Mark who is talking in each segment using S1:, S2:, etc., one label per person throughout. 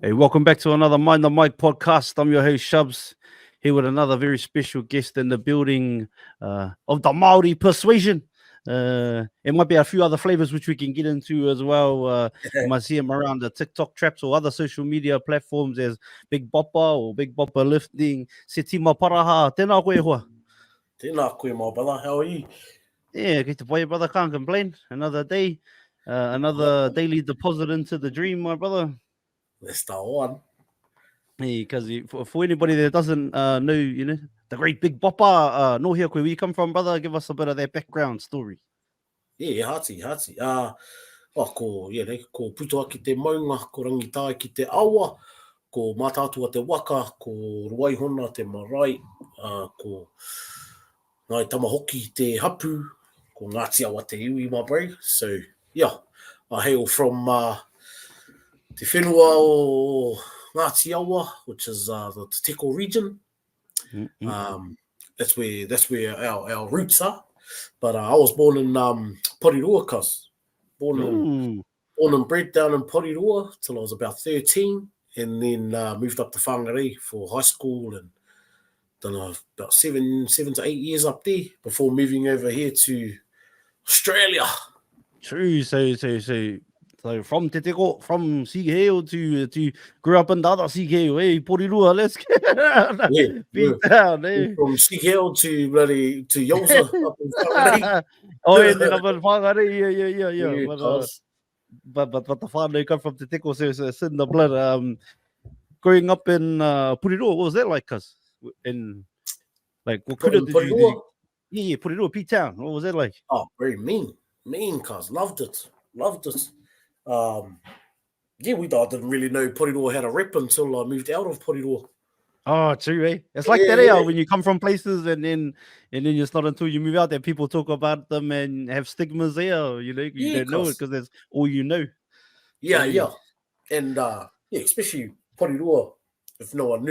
S1: Hey, welcome back to another Mind the Mic podcast. I'm your host, Shubs, here with another very special guest in the building of the Maori persuasion. It might be a few other flavors which we can get into as well. You might see him around the TikTok traps or other social media platforms as Big Boppa or Big Boppa lifting. Setima Paraha. Tēnā koe hoa.
S2: Tēnā koe, my brother. How are you?
S1: Yeah, get to boy, brother. Can't complain. Another day, another daily deposit into the dream, my brother.
S2: That's the one.
S1: Because for anybody that doesn't know, the great Big Boppa, know here where we come from, brother. Give us a bit of their background story.
S2: Yeah, hati. Ko putoa ki te maunga, ko rangitāi ki te awa, ko mātātua te waka, ko ruaihona te marae, ko ngai tamahoki te hapu, ko Ngatiawa te iwi, my bro. So, yeah, I hail from te whenua o Ngatiawa, which is the Te Teko region.
S1: Mm-hmm.
S2: That's where our roots are. But I was born in Porirua, born and bred down in Porirua till I was about 13, and then moved up to Whangarei for high school, and done about 7 to 8 years up there before moving over here to Australia.
S1: True. So from Te Teko, from Sigeo to grew up in the other Sigeo, hey, Porirua, let's get beat down, eh?
S2: From Sigeo to Yosa up in Whangarei.
S1: And then up in Whangarei, yeah. But the family come from Te Teko, so it's in the blood. Growing up in Porirua, what was that like? Cause in like what could did you? Yeah, Porirua, P Town. What was that like?
S2: Oh, very mean, cuz loved it. Yeah, I didn't really know Porirua had a rep until I moved out of Porirua.
S1: Oh, true, eh? It's like that, when you come from places and then it's not until you move out that people talk about them and have stigmas there. You don't know it because that's all you know.
S2: Yeah. And especially Porirua, if no one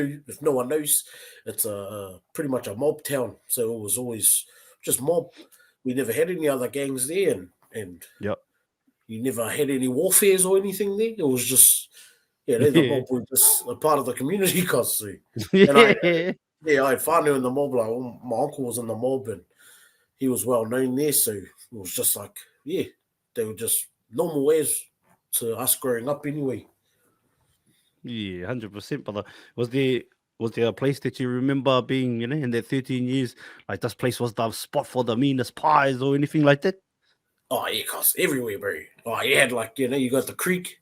S2: knows, it's pretty much a mob town. So it was always just mob. We never had any other gangs there, and you never had any warfares or anything there. It was just the mob were just a part of the community, cause and I had whānau in the mob. Like my uncle was in the mob, and he was well known there. So it was just like they were just normal ways to us growing up anyway.
S1: Yeah, 100%. But was there a place that you remember being, in that 13 years, like this place was the spot for the meanest pies or anything like that?
S2: Oh yeah, cause everywhere, bro. Oh, you had you got the creek.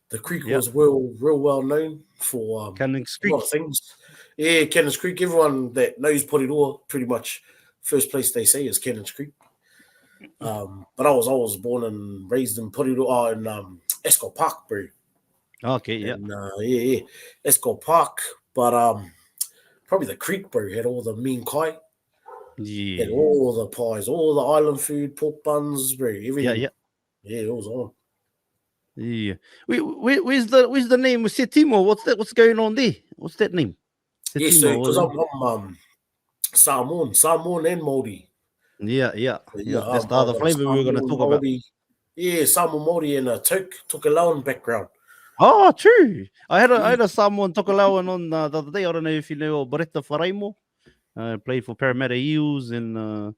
S2: The creek was real well known for
S1: Canning's
S2: a lot of things. Yeah, Canning's Creek. Everyone that knows Porirua, pretty much first place they say is Canning's Creek. But I was born and raised in Porirua in Escort Park, bro.
S1: Okay, yeah.
S2: And, Escort Park. But probably the creek, bro, had all the mean kai.
S1: Yeah.
S2: Had all the pies, all the island food, pork buns, bro, everything. Yeah, it was on.
S1: Yeah. Where's the name of Setima? What's going on there? What's that name?
S2: Setima, yeah, so because I'm Samoan and Maori.
S1: Yeah. That's the other flavor we were going to talk about.
S2: Yeah, Samoan Maori and a Tokelauan background.
S1: Oh, true. I had a Samoan Tokelauan on the other day. I don't know if you know Bretta Wharaimo. Played for Parramatta Eels and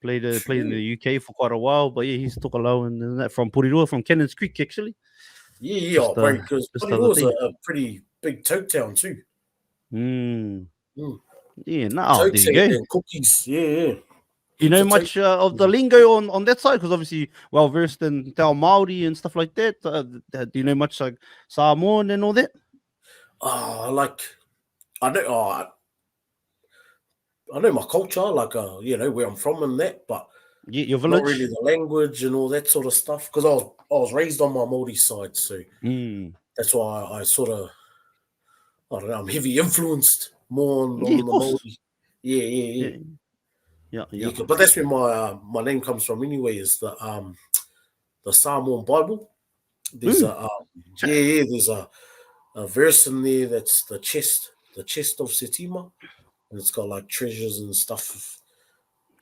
S1: played in the UK for quite a while. But yeah, he's Tokelauan from Porirua, from Cannons Creek, actually.
S2: Yeah, because Porirua's a pretty big toke town too.
S1: Yeah, there you go.
S2: And cookies, yeah.
S1: You know much of the lingo on that side? Because obviously, well versed in Te Maori and stuff like that. Do you know much like Samoan and all that?
S2: I know my culture, where I'm from and that, but
S1: your village,
S2: not really the language and all that sort of stuff. Because I was raised on my Maori side, so that's why I sort of, I don't know, I'm heavy influenced more on the Maori. Yeah. But that's where my name comes from anyway. Is the Samoan Bible. There's there's a verse in there that's the chest of Setima. And it's got like treasures and stuff.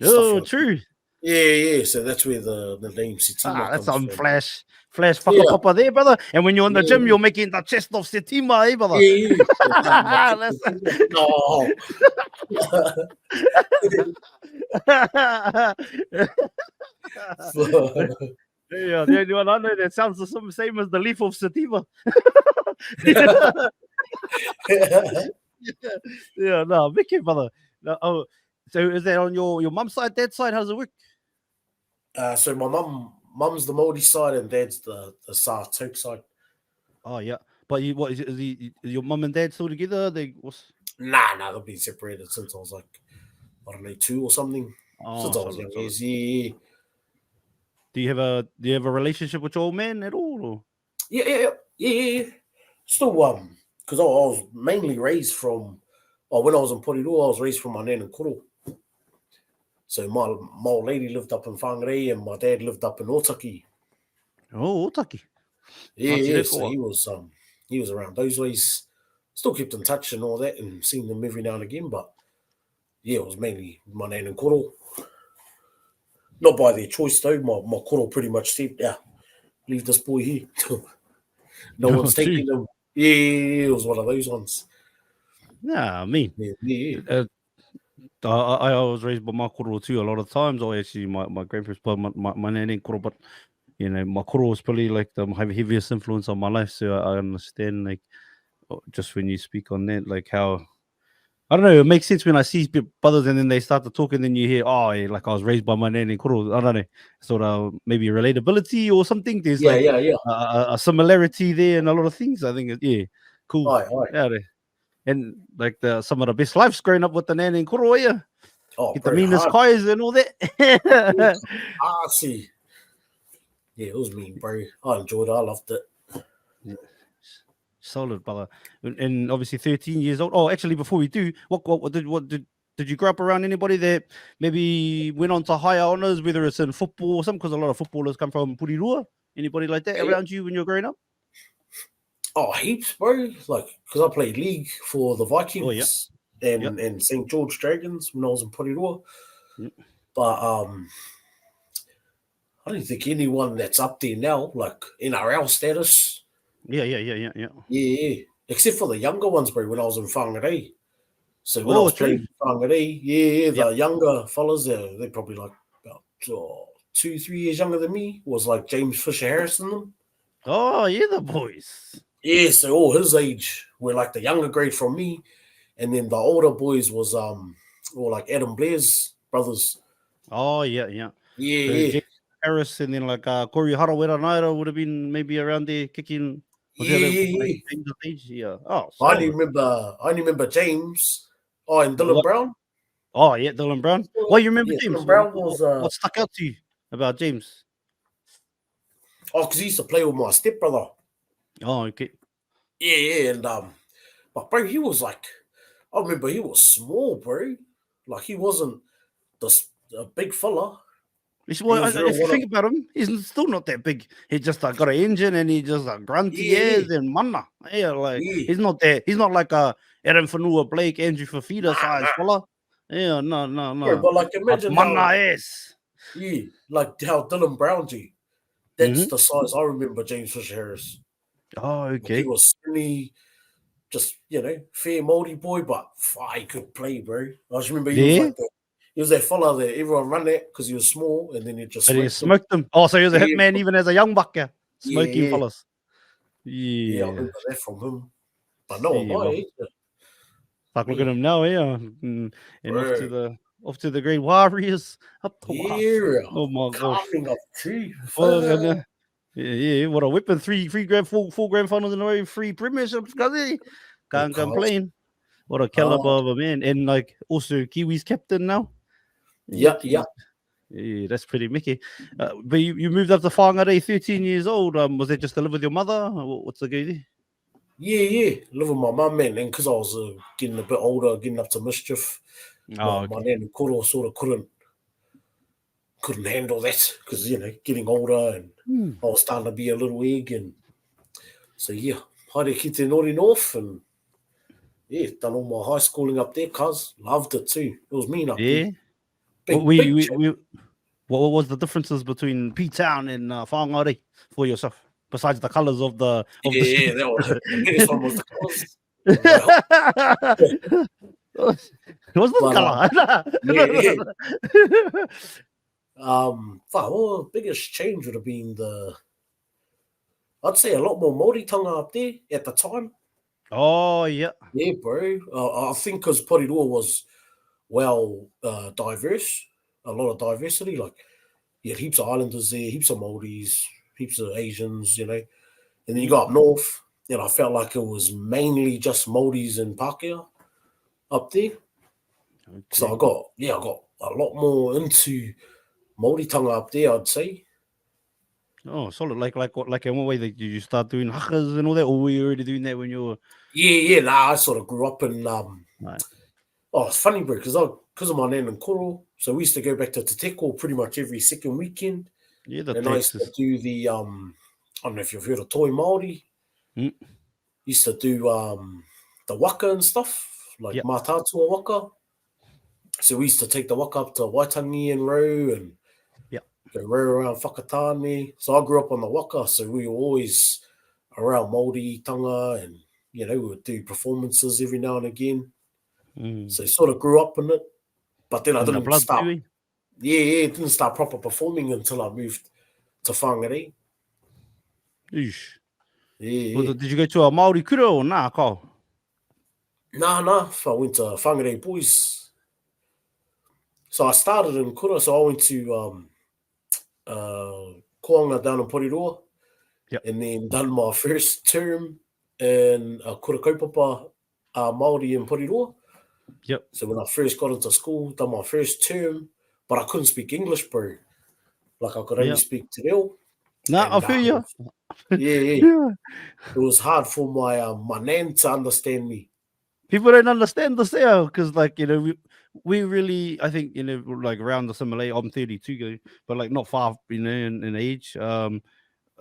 S1: True.
S2: Yeah. So that's where the name Setima
S1: That's
S2: comes
S1: some
S2: from.
S1: flash
S2: Yeah,
S1: whakapapa there, brother. And when you're in the gym,
S2: yeah,
S1: you're making the chest of Setima, brother.
S2: yeah. So tapping my chest
S1: That's...
S2: with Setima. No.
S1: Yeah, the only one I know that sounds the same as the leaf of sativa. Yeah, no, Mickey, brother. No, oh, so is that on your mum's side, dad's side? How's it work?
S2: So my mum's the Maori side and dad's the Samoan Tokelauan side.
S1: Oh, yeah. But what is your mum and dad still together?
S2: Nah, they've been separated since I was like, I don't know, 2 or something.
S1: Oh,
S2: Since I was young.
S1: solid.
S2: Yeah.
S1: Do you have a relationship with your old man at all? Or?
S2: Yeah. Still, because I was mainly raised from, when I was in Porirua, I was raised from my nan and koro. So my old lady lived up in Whangarei and my dad lived up in Otaki.
S1: Oh, Otaki.
S2: Yeah. So he was around those ways. Still kept in touch and all that and seen them every now and again, but yeah, it was mainly my nan and koro. Not by their choice though. My koro pretty much said, yeah, leave this boy here. No one's taking him. Yeah, it was one of those ones.
S1: Yeah, I mean,
S2: Yeah.
S1: I was raised by my koro too a lot of times. Or actually, my grandparents, but my nan and koro, but my koro was probably like the heaviest influence on my life. So I understand, like, just when you speak on that, like how. I don't know. It makes sense when I see brothers and then they start to talk and then you hear, oh, like I was raised by my nan and koro. I don't know. Sort of maybe relatability or something. There's like
S2: Yeah.
S1: a similarity there and a lot of things. I think, cool.
S2: Aye.
S1: Yeah, and like some of the best lives growing up with the nan and koro, yeah.
S2: Oh,
S1: Get the
S2: very
S1: meanest
S2: hard.
S1: kais and all that.
S2: See. Yeah, it was mean, bro. I enjoyed it. I loved it.
S1: Solid, brother. And obviously 13 years old. Oh, actually, before we do, what did you grow up around anybody that maybe went on to higher honors, whether it's in football or something? Because a lot of footballers come from Porirua. Anybody like that around you when you're growing up?
S2: Oh, heaps, bro. Like, because I played league for the Vikings and St. George Dragons when I was in Porirua.
S1: Yep.
S2: But I don't think anyone that's up there now, like NRL status.
S1: Yeah.
S2: Yeah. Except for the younger ones, bro, when I was in Whangarei. So when I was playing Whangarei, the younger fellas, they're probably like about 2-3 years younger than me, was like James Fisher Harris and them.
S1: Oh, yeah, the boys.
S2: Yeah, so all his age were like the younger grade from me. And then the older boys was all like Adam Blair's brothers.
S1: Oh, yeah.
S2: Yeah.
S1: James Harris and then like Corey Harawira Naira would have been maybe around there kicking. Was
S2: Yeah.
S1: age? Yeah. Oh,
S2: I only remember James. Oh, and Dylan Brown.
S1: Oh, yeah, Dylan Brown. Well, you remember James?
S2: Dylan Brown was
S1: what stuck out to you about James?
S2: Oh, because he used to play with my stepbrother.
S1: Oh, okay.
S2: Yeah, and but bro, he was like, I remember he was small, bro. Like he wasn't a big fella.
S1: If you think about him, he's still not that big. He just got an engine and he just grunty ass and mana. Yeah, like he's not there. He's not like a Aaron Fanua Blake, Andrew Fafita size fella. Yeah, no.
S2: Bro, but like imagine
S1: mana ass.
S2: Yeah, like how Dylan Brown G. That's the size I remember James Fisher Harris.
S1: Oh, okay.
S2: Like he was skinny, just fair Maori boy, but he could play, bro. I just remember he was that fella that everyone ran at because he was small, and then he just
S1: smoked them. Oh, so he was a hitman even as a young bucker, smoking fellas.
S2: Yeah, I remember that from him. But no,
S1: look at him now, and off to the great Warriors up the
S2: yeah.
S1: Oh my gosh!
S2: Up too.
S1: Yeah, what a whipping! Three grand, four grand finals in a row, 3 premierships. Can't complain. What a caliber of a man, and like also Kiwis captain now.
S2: Yeah.
S1: Yeah, that's pretty Mickey. But you moved up to Whangarei, 13 years old. Was that just to live with your mother? What's the go there?
S2: Yeah. Live with my mum, man. And because I was getting a bit older, getting up to mischief, my nan and koro sort of couldn't handle that because, getting older and I was starting to be a little egg. And so, haere ki te Nori North and, done all my high schooling up there, cuz. Loved it too. It was mean up there.
S1: What was the differences between P-Town and Whangarei for yourself? Besides the colours of the
S2: Yeah, that was the biggest one was the colours.
S1: It was the
S2: But,
S1: colour.
S2: yeah. Well, the biggest change would have been I'd say a lot more Māori tonga up there at the time.
S1: Oh yeah.
S2: Yeah, bro. I think because Porirua was diverse, a lot of diversity. Like, you had heaps of islanders there, heaps of Māoris, heaps of Asians, and then you go up north, and I felt like it was mainly just Māoris and Pākehā up there.
S1: Okay.
S2: So I got a lot more into Māori tonga up there, I'd say.
S1: Oh, solid. Like in what way did you start doing hakas and all that, or were you already doing that when you were?
S2: Yeah. Nah, I sort of grew up in
S1: Right.
S2: Oh, it's funny, bro, because of my nan and koro, so we used to go back to Te Teko pretty much every second weekend.
S1: Yeah, the
S2: And I used to
S1: Texas.
S2: do the I don't know if you've heard of Toi Māori. Used to do the waka and stuff, like Mātātua waka. So we used to take the waka up to Waitangi and row and go row around Whakatāne. So I grew up on the waka, so we were always around Māori tonga, and we would do performances every now and again. So sort of grew up in it, but then I didn't start. Didn't start proper performing until I moved to Whangarei.
S1: Eesh.
S2: Yeah.
S1: Well, did you go to a Maori kura or nah, Kyle?
S2: Nah. I went to Whangarei Boys. So I started in kura, so I went to Koanga down in Porirua, and then done my first term in kura kaupapa Māori in Porirua.
S1: Yep.
S2: So when I first got into school, done my first term, but I couldn't speak English, bro. Like, I could only speak Te Reo.
S1: Nah, I feel you.
S2: Yeah. It was hard for my nan to understand me.
S1: People don't understand this there because, like, we really, I think, like around the similar. I'm 32, but like not far, in age.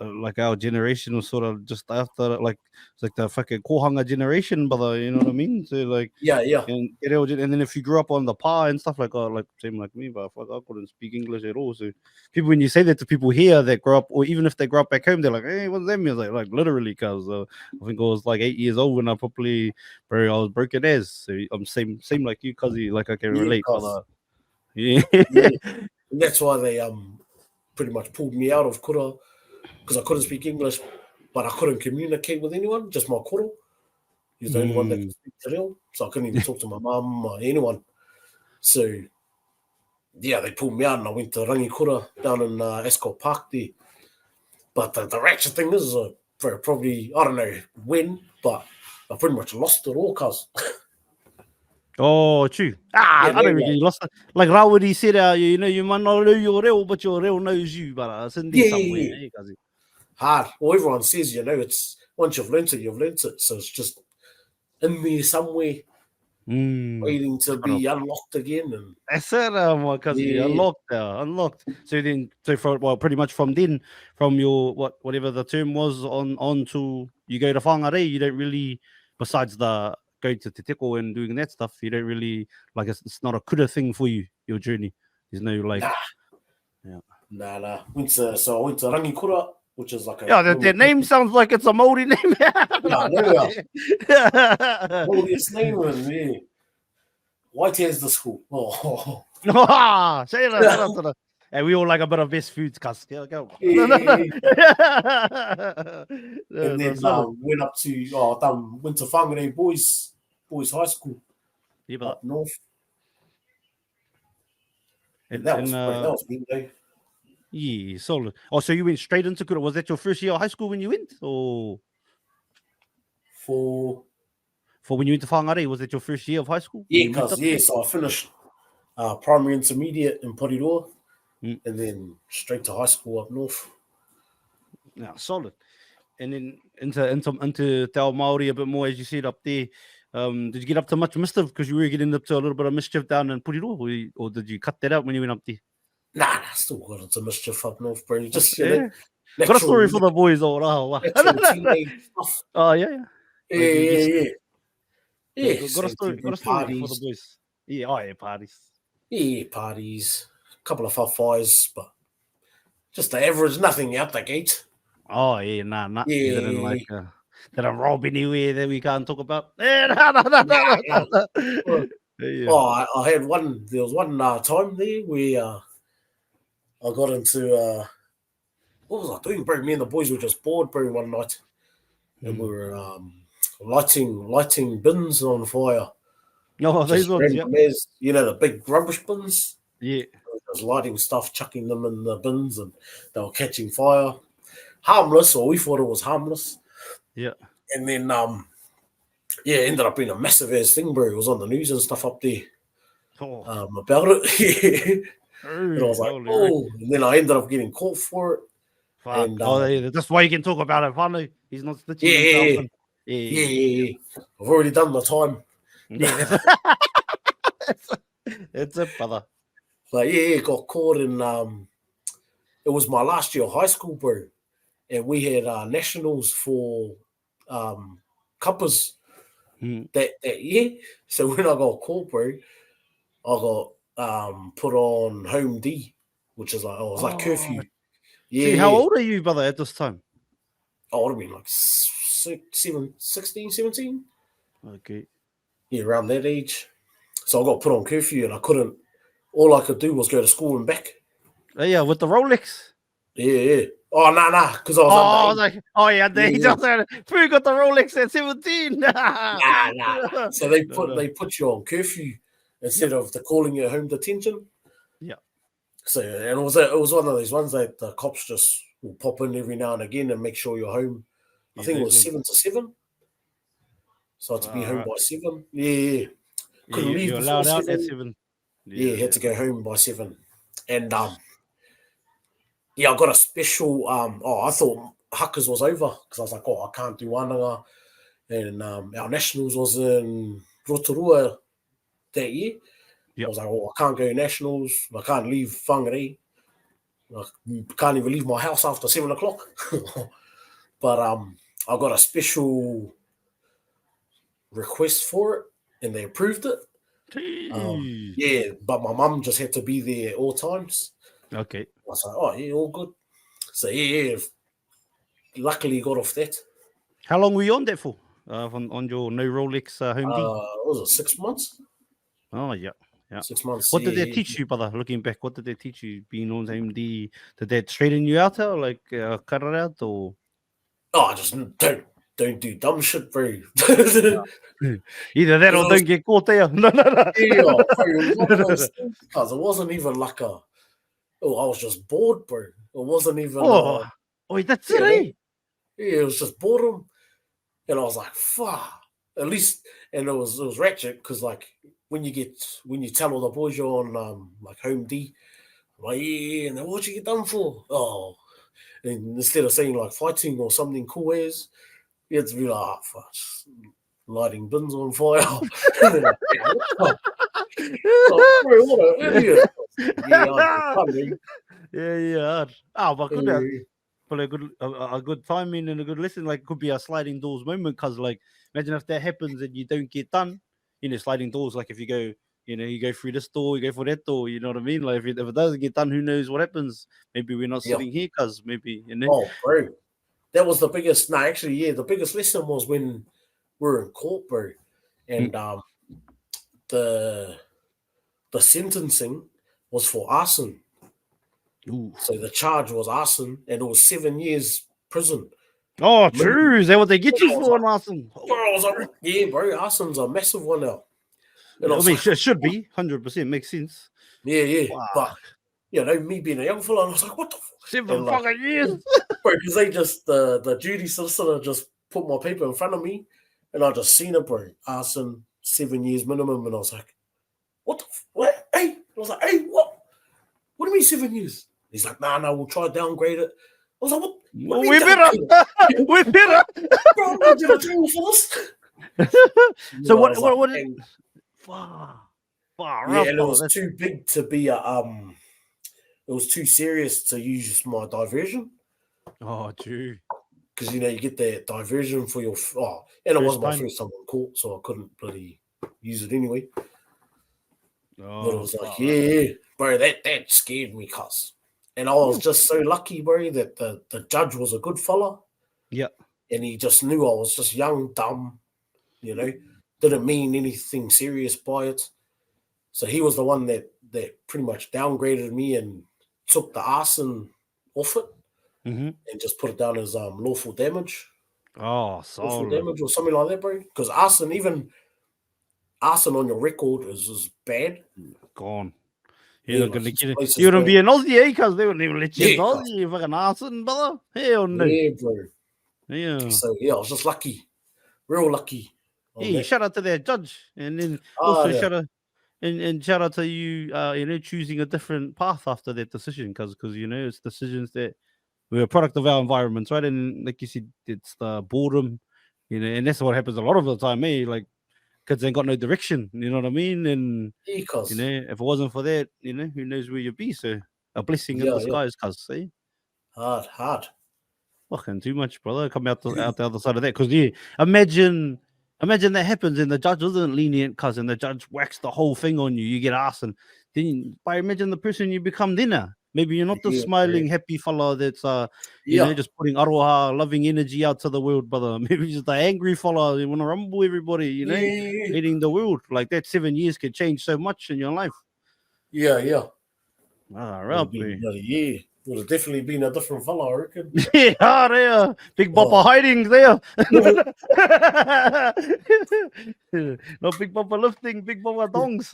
S1: Like our generation was sort of just after, like, it's like the fucking kohanga generation, brother. You know what I mean? So like,
S2: yeah.
S1: And then if you grew up on the pa and stuff like same like me, but fuck, I couldn't speak English at all. So people, when you say that to people here that grow up, or even if they grow up back home, they're like, "Hey, what's that mean?" Like literally, because I think I was like 8 years old when I was broken as. So I'm same like you, cause like I can relate. But,
S2: yeah. And that's why they pretty much pulled me out of kura, because I couldn't speak English, but I couldn't communicate with anyone, just my koro. He was the only one that could speak Te Reo, so I couldn't even talk to my mum or anyone. So, yeah, they pulled me out, and I went to Rangikura down in Ascot Park there. But the ratchet thing is, probably, I don't know when, but I pretty much lost it all, cuz.
S1: Oh, true. I don't think you lost it. Like Rawiri said, you might not know your reo, but your reo knows you. But it's in there somewhere.
S2: Yeah. Hard. Well, everyone says, it's once you've learnt it, you've learnt it. So it's just in there somewhere, waiting to be unlocked again. And
S1: that's it, my cousin. Unlocked. So then, pretty much from your whatever the term was on to you go to Whangarei, you don't really, besides the going to Te Teko and doing that stuff, you don't really, like, it's not a kura thing for you, your journey. There's no like.
S2: Nah. So I went to Rangikura, which is like
S1: that name sounds like it's a Maori name.
S2: Maoriest name, and White Hair's the school. Oh.
S1: Say that. And we all like a bit of best foods, cuz. Go.
S2: And then went up to went to Whangarei Boys High School up north. And that was big day.
S1: Yeah, solid. Oh, so you went straight into kura. Was that your first year of high school when you went, or
S2: for
S1: when you went to Whangarei? Was that your first year of high school?
S2: Yeah, so I finished primary intermediate in Porirua, and then straight to high school up north.
S1: Yeah, solid. And then into Te Ao Māori a bit more, as you said up there. Did you get up to much mischief? Because you were getting up to a little bit of mischief down in Porirua, or did you cut that out when you went up there?
S2: Nah, I still got into mischief up north, bro. Just
S1: got a story for the boys, or
S2: teenage stuff.
S1: Oh yeah.
S2: Yeah,
S1: got a story for the boys. Yeah, parties.
S2: Yeah, parties. couple of whawhais, but just the average, nothing out the gate.
S1: Oh, yeah, nah. You didn't
S2: Yeah.
S1: like, didn't rob anywhere that we can't talk about? No. Yeah.
S2: Oh, I had one. There was one time there where I got into what was I doing, bro? Me and the boys were just bored, bro, one night, and we were lighting bins on fire.
S1: Oh, those
S2: Just
S1: ones, yeah.
S2: random as, the big rubbish bins.
S1: Yeah.
S2: Just lighting stuff, chucking them in the bins, and they were catching fire. Harmless, or we thought it was harmless.
S1: Yeah.
S2: And then it ended up being a massive ass thing, bro. It was on the news and stuff up there about it. And I was like, and then I ended up getting caught for it.
S1: Fuck.
S2: And,
S1: that's why you can talk about it, funny. He's not stitching himself.
S2: Yeah. I've already done the time.
S1: Yeah. It's it, brother.
S2: But got caught in it was my last year of high school, bro. And we had nationals for cuppas that year. So when I got caught, bro, I got put on home D, which is like curfew. Yeah.
S1: See, how old are you, brother, at this time?
S2: I would have been like 16, 17.
S1: Okay.
S2: Yeah, around that age. So I got put on curfew and all I could do was go to school and back.
S1: Oh, yeah, with the Rolex.
S2: Yeah. Oh, nah, because I was
S1: underage. Who got the Rolex at 17?
S2: Nah. So they put you on curfew instead of calling you home detention.
S1: Yeah.
S2: So and it was one of those ones that the cops just will pop in every now and again and make sure you're home. I think it was 7 to 7. So I had to be home by 7. Yeah. Couldn't leave
S1: you're
S2: before
S1: allowed
S2: 7.
S1: out at 7.
S2: Yeah, had to go home by 7. And I got a special I thought Huckers was over because I was like, I can't do wānanga. And our nationals was in Rotorua that year. Yep. I was like, I can't go nationals. I can't leave Whangarei. I can't even leave my house after 7 o'clock. But I got a special request for it and they approved it. But my mum just had to be there at all times.
S1: Okay.
S2: I was like, all good. So luckily got off that.
S1: How long were you on that for? On your no Rolex home D?
S2: Was it 6 months?
S1: Oh, yeah.
S2: 6 months.
S1: What did they teach you, brother? Looking back, what did they teach you being on home D? Did they straighten you out, like cut it out, or?
S2: Oh, just don't do dumb shit, bro.
S1: Either that or don't get caught there. No.
S2: Because it wasn't even like I was just bored, bro. It wasn't even.
S1: That's it, eh?
S2: Yeah, it was just boredom, and I was like, "Fuck." At least, and it was ratchet because like when you tell all the boys you're on like home D, like and then what you get done for? Oh, and instead of saying like fighting or something cool as, you had to be like, fuck, lighting bins on fire. What an idiot.
S1: Yeah. Oh, but good. But a good timing and a good lesson, like could be a sliding doors moment. Because like, imagine if that happens and you don't get done. Sliding doors. Like if you go, you go through this door, you go for that door. You know what I mean? Like if it doesn't get done, who knows what happens? Maybe we're not sitting here because maybe
S2: Oh, bro, that was the biggest. No, actually, yeah, the biggest lesson was when we were in court, bro, and the sentencing was for arson.
S1: Ooh.
S2: So the charge was arson, and it was 7 years prison.
S1: Oh, true. Is that what they get you for, arson?
S2: Bro, I was like, yeah, bro, arson's a massive one now.
S1: And it should be 100%. Makes sense.
S2: Yeah. Wow. But me being a young fella, I was like, what the fuck?
S1: 7 fucking years,
S2: bro. Because they just the duty solicitor just put my paper in front of me, and I just seen it, bro. Arson, 7 years minimum, and I was like, what? What? Hey, I was like, hey, what? What do you mean 7 years? He's like, nah, we'll try to downgrade it. I was like, what?
S1: We better. We better.
S2: Bro, I'm going to jail for this.
S1: So what? Far
S2: and it was too big to be it was too serious to use my diversion.
S1: Oh, true.
S2: Because you get that diversion for your and it wasn't my first time in court, so I couldn't bloody use it anyway. But it
S1: Oh,
S2: was like,
S1: fuck.
S2: yeah, bro, that scared me, cuz. And I was just so lucky, bro, that the judge was a good fella.
S1: Yeah.
S2: And he just knew I was just young, dumb, didn't mean anything serious by it. So he was the one that pretty much downgraded me and took the arson off it
S1: Mm-hmm.
S2: and just put it down as lawful damage.
S1: Oh,
S2: Lawful
S1: solid.
S2: damage or something like that, bro. Because arson, even arson on your record is bad.
S1: Gone. You're
S2: Yeah,
S1: not
S2: like
S1: gonna
S2: his
S1: get it.
S2: place
S1: You
S2: is
S1: wouldn't be
S2: going,
S1: an Aussie, eh? Because they wouldn't even let you into
S2: yeah, cuz.
S1: Aussie. You fucking arson, brother. Hell no.
S2: Yeah, bro.
S1: Yeah.
S2: So yeah, I was just lucky, real lucky on
S1: Yeah.
S2: that.
S1: Shout out to that judge, and then also
S2: Yeah,
S1: and shout out to you. Choosing a different path after that decision, because it's decisions that we're a product of our environments, right? And like you said, it's the boredom, and that's what happens a lot of the time, eh? Like kids ain't got no direction, you know what I mean? And
S2: yeah, cuz.
S1: if it wasn't for that, who knows where you'd be? So a blessing in
S2: Yeah, yeah,
S1: disguise, cuz, eh?
S2: hard.
S1: Fucking too much, brother. Come out the other side of that. Because imagine that happens and the judge isn't lenient, cousin. The judge whacks the whole thing on you. You get asked, and then by imagine the person you become then. Maybe you're not the
S2: Yeah, bro.
S1: smiling, happy fella that's
S2: Yeah,
S1: just putting aroha, loving energy out to the world, brother. Maybe just the angry fella. You want to rumble everybody,
S2: yeah,
S1: hating the world. Like that 7 years could change so much in your life.
S2: yeah.
S1: Ah,
S2: Would have
S1: right,
S2: been bloody yeah. Would have definitely been a different fella, I reckon.
S1: Yeah, there. Big Boppa
S2: Oh.
S1: hiding there. No Big Boppa lifting, Big Boppa dongs.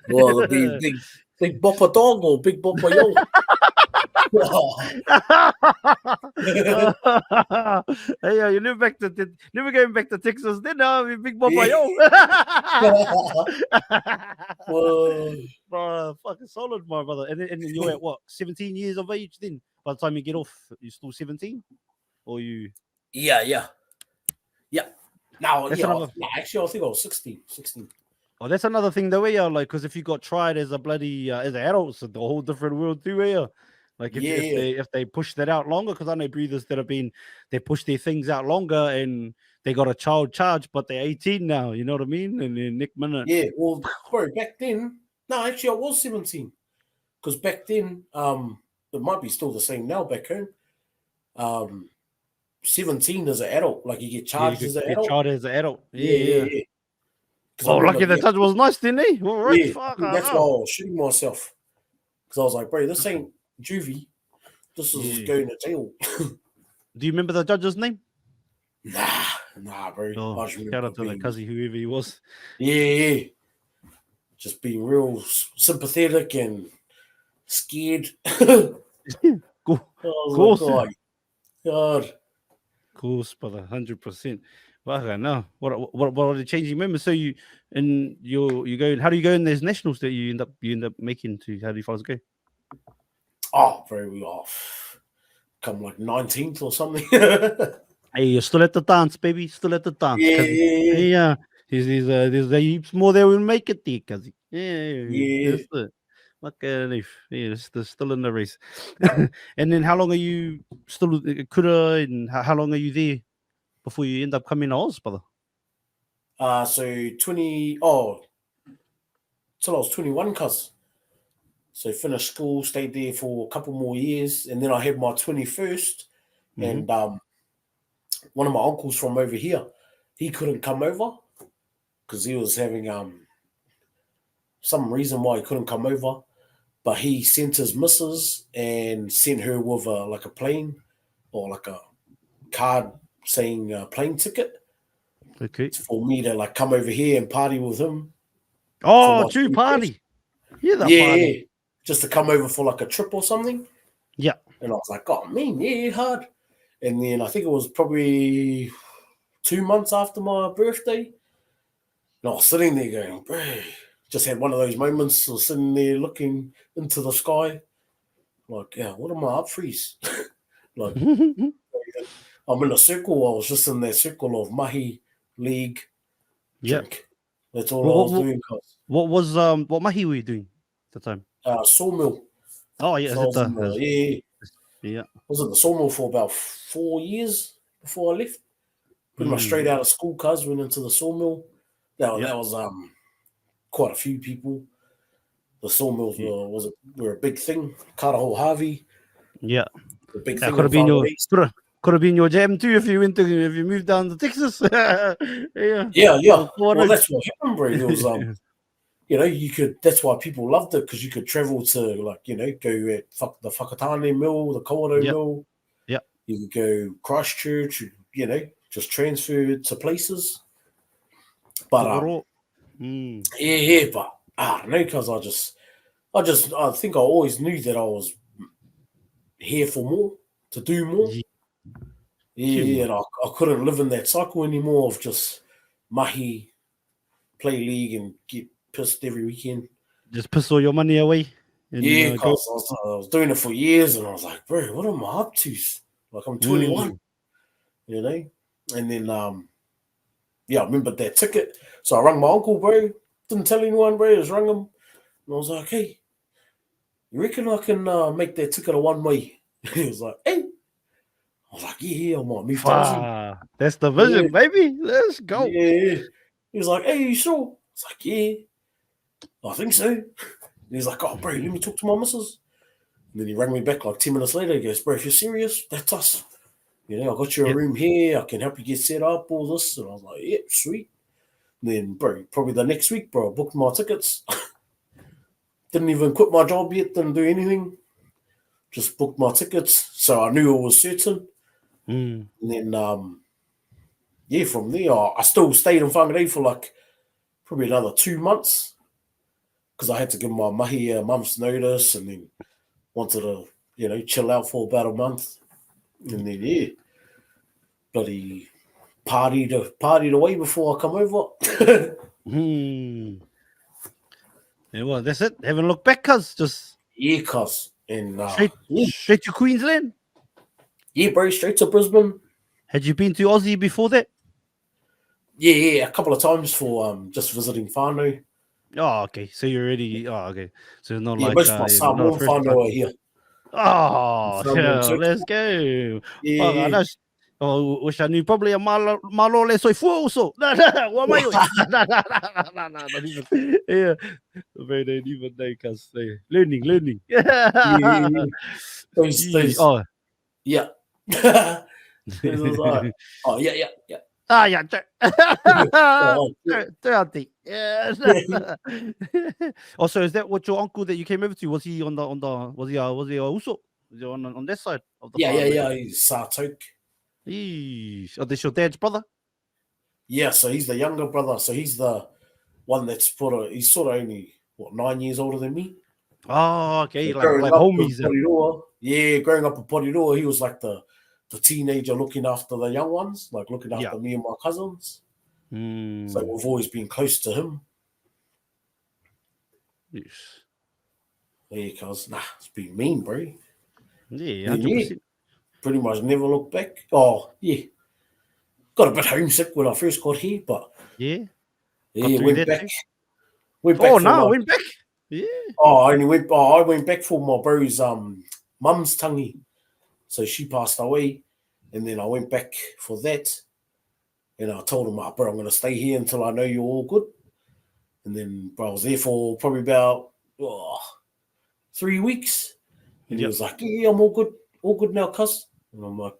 S2: Well, it'd be big Boppa dog or big Boppa yo.
S1: Hey, you never going back to Texas, then Big Boppa
S2: Yeah.
S1: yo.
S2: Well,
S1: Fucking solid, my brother. And then you're at what, 17 years of age then? By the time you get off, you're still 17? Or you
S2: yeah. Now,
S1: that's
S2: yeah,
S1: another
S2: actually, I think I was 16.
S1: Oh, that's another thing though, yeah. Like, because if you got tried as a bloody as an adult, it's a whole different world too, yeah. Like if
S2: Yeah.
S1: if they push that out longer, because I know breathers that they push their things out longer and they got a child charge, but they're 18 now. You know what I mean? And then next minute,
S2: Yeah, well, bro, back then, no, actually, I was 17. Because back then, it might be still the same now back home. 17 as an adult, like you get
S1: yeah, you
S2: charged
S1: could
S2: as an
S1: get
S2: adult.
S1: tried as an adult. Yeah,
S2: Yeah.
S1: yeah.
S2: Because I
S1: Oh,
S2: remember,
S1: lucky the judge was nice, didn't he? All right,
S2: I
S1: fuck,
S2: think
S1: I
S2: that's why I
S1: know.
S2: was shooting myself. Because I was like, bro, this ain't juvie. This is
S1: Yeah.
S2: going to jail.
S1: Do you remember the judge's name?
S2: Nah, bro.
S1: Oh,
S2: I just
S1: shout
S2: remember
S1: out to the
S2: being,
S1: cuzzy, whoever he was.
S2: yeah. Just being real sympathetic and scared. I
S1: Cool.
S2: was like,
S1: Course.
S2: oh, God.
S1: Course, brother, 100%. Well, I know. What are the changing members? So you go. How do you go in those nationals that you end up making to? How do you fellas go?
S2: Oh, bro, we off. Come like 19th or something.
S1: Hey, you're still at the dance, baby. Still at the dance, cuz.
S2: Yeah.
S1: Yeah, there's heaps more there will make it there, cuz. Yeah,
S2: Yeah.
S1: that's it. Fucking yeah, still in the race. And then how long are you still at Kura, and how long are you there before you end up coming to Oz, brother?
S2: So 20, till I was 21, cuz. So finished school, stayed there for a couple more years, and then I had my 21st,
S1: Mm-hmm.
S2: and one of my uncles from over here, he couldn't come over because he was having some reason why he couldn't come over, but he sent his missus and sent her with like a plane or like a card saying plane ticket
S1: Okay.
S2: for me to like come over here and party with him for
S1: Oh,
S2: my
S1: true
S2: 21st.
S1: party. Yeah, the
S2: Yeah,
S1: party.
S2: just to come over for like a trip or something.
S1: Yeah.
S2: And I was like, oh, man, yeah, hard. And then I think it was probably 2 months after my birthday. And I was sitting there going, bro, just had one of those moments of sitting there looking into the sky. Like, yeah, what am I up freeze? Like, I'm in a circle. I was just in that circle of mahi, league,
S1: Yeah.
S2: drink. That's all
S1: What,
S2: I was
S1: what,
S2: doing, cuz.
S1: what mahi were you doing at the time?
S2: Sawmill.
S1: Oh, yeah.
S2: So
S1: Is
S2: I
S1: it
S2: was in the,
S1: yeah.
S2: I was in the sawmill for about 4 years before I left. Pretty much straight
S1: Mm,
S2: out of school, cuz went into the sawmill. That
S1: yeah.
S2: was quite a few people. The sawmills were a big thing. Karaho Harvey,
S1: Yeah.
S2: the big
S1: That
S2: thing
S1: could
S2: in
S1: have been your
S2: Whangarei.
S1: could have been your jam too if you moved down to Texas. Yeah.
S2: Yeah.
S1: Well,
S2: Well, that's what happened, bro. There was you could. That's why people loved it because you could travel to go at the Whakatane Mill, the Kawarau
S1: Yep.
S2: Mill.
S1: Yep.
S2: You could go Christchurch. Just transfer to places. But but I don't know because I think I always knew that I was here for more, to do more. Yeah, and I couldn't live in that cycle anymore of just mahi, play league, and get pissed every weekend.
S1: Just piss all your money away.
S2: Yeah, because I was doing it for years, and I was like, bro, what am I up to? Like, I'm 21, And then, I remember that ticket. So I rang my uncle, bro. Didn't tell anyone, bro. I just rang him. And I was like, hey, you reckon I can make that ticket a one-way? He was like, hey. I was like, yeah, I might move to Aussie.
S1: That's the vision, baby. Let's go.
S2: Yeah. He was like, hey, you sure? I was like, yeah. I think so. And he's like, oh, bro, let me talk to my missus. And then he rang me back like 10 minutes later. He goes, bro, if you're serious, that's us. I got you a room here. I can help you get set up, all this. And I was like, yeah, sweet. And then, bro, probably the next week, bro, I booked my tickets. Didn't even quit my job yet. Didn't do anything. Just booked my tickets. So I knew it was certain. And then, from there, I still stayed in Whangarei for like probably another 2 months because I had to give my mahi a month's notice and then wanted to, chill out for about a month. And then, bloody partied away before I come over.
S1: Yeah, well, that's it. Haven't looked back, cuz. Just...
S2: Yeah, cuz. And
S1: straight to Queensland?
S2: Yeah, bro, straight to Brisbane.
S1: Had you been to Aussie before that?
S2: Yeah, a couple of times for just visiting whānau.
S1: Oh, okay. So you're already... Oh, okay. So it's not like...
S2: most of my Samoan whānau are here.
S1: Oh, let's go.
S2: Yeah.
S1: Wish I knew probably a malole soy fu also. What am I doing? Not even. Yeah. They don't even know because they learning.
S2: Yeah. Those,
S1: oh.
S2: Yeah. Oh, yeah.
S1: Ah, yeah. Also, is that what your uncle that you came over to? Was he on the was he also on that side of the farm?
S2: Yeah. He's Sartok.
S1: Oh, that's your dad's brother?
S2: Yeah, so he's the younger brother. So he's the one that's he's sort of only 9 years older than me.
S1: Oh, okay.
S2: So
S1: like homies.
S2: Yeah, growing up in Porirua, he was like the teenager looking after the young ones, like looking after me and my cousins. So we've always been close to him.
S1: Yes.
S2: Yeah, because it's been mean, bro.
S1: Yeah, 100%.
S2: Pretty much never looked back. Oh, yeah. Got a bit homesick when I first got here, but
S1: yeah,
S2: went back.
S1: Went back. Yeah.
S2: I went back for my bro's mum's tangi. So she passed away, and then I went back for that. And I told him, bro, I'm going to stay here until I know you're all good. And then, bro, I was there for probably about 3 weeks. And he was like, yeah, I'm all good now, cuz. And I'm like,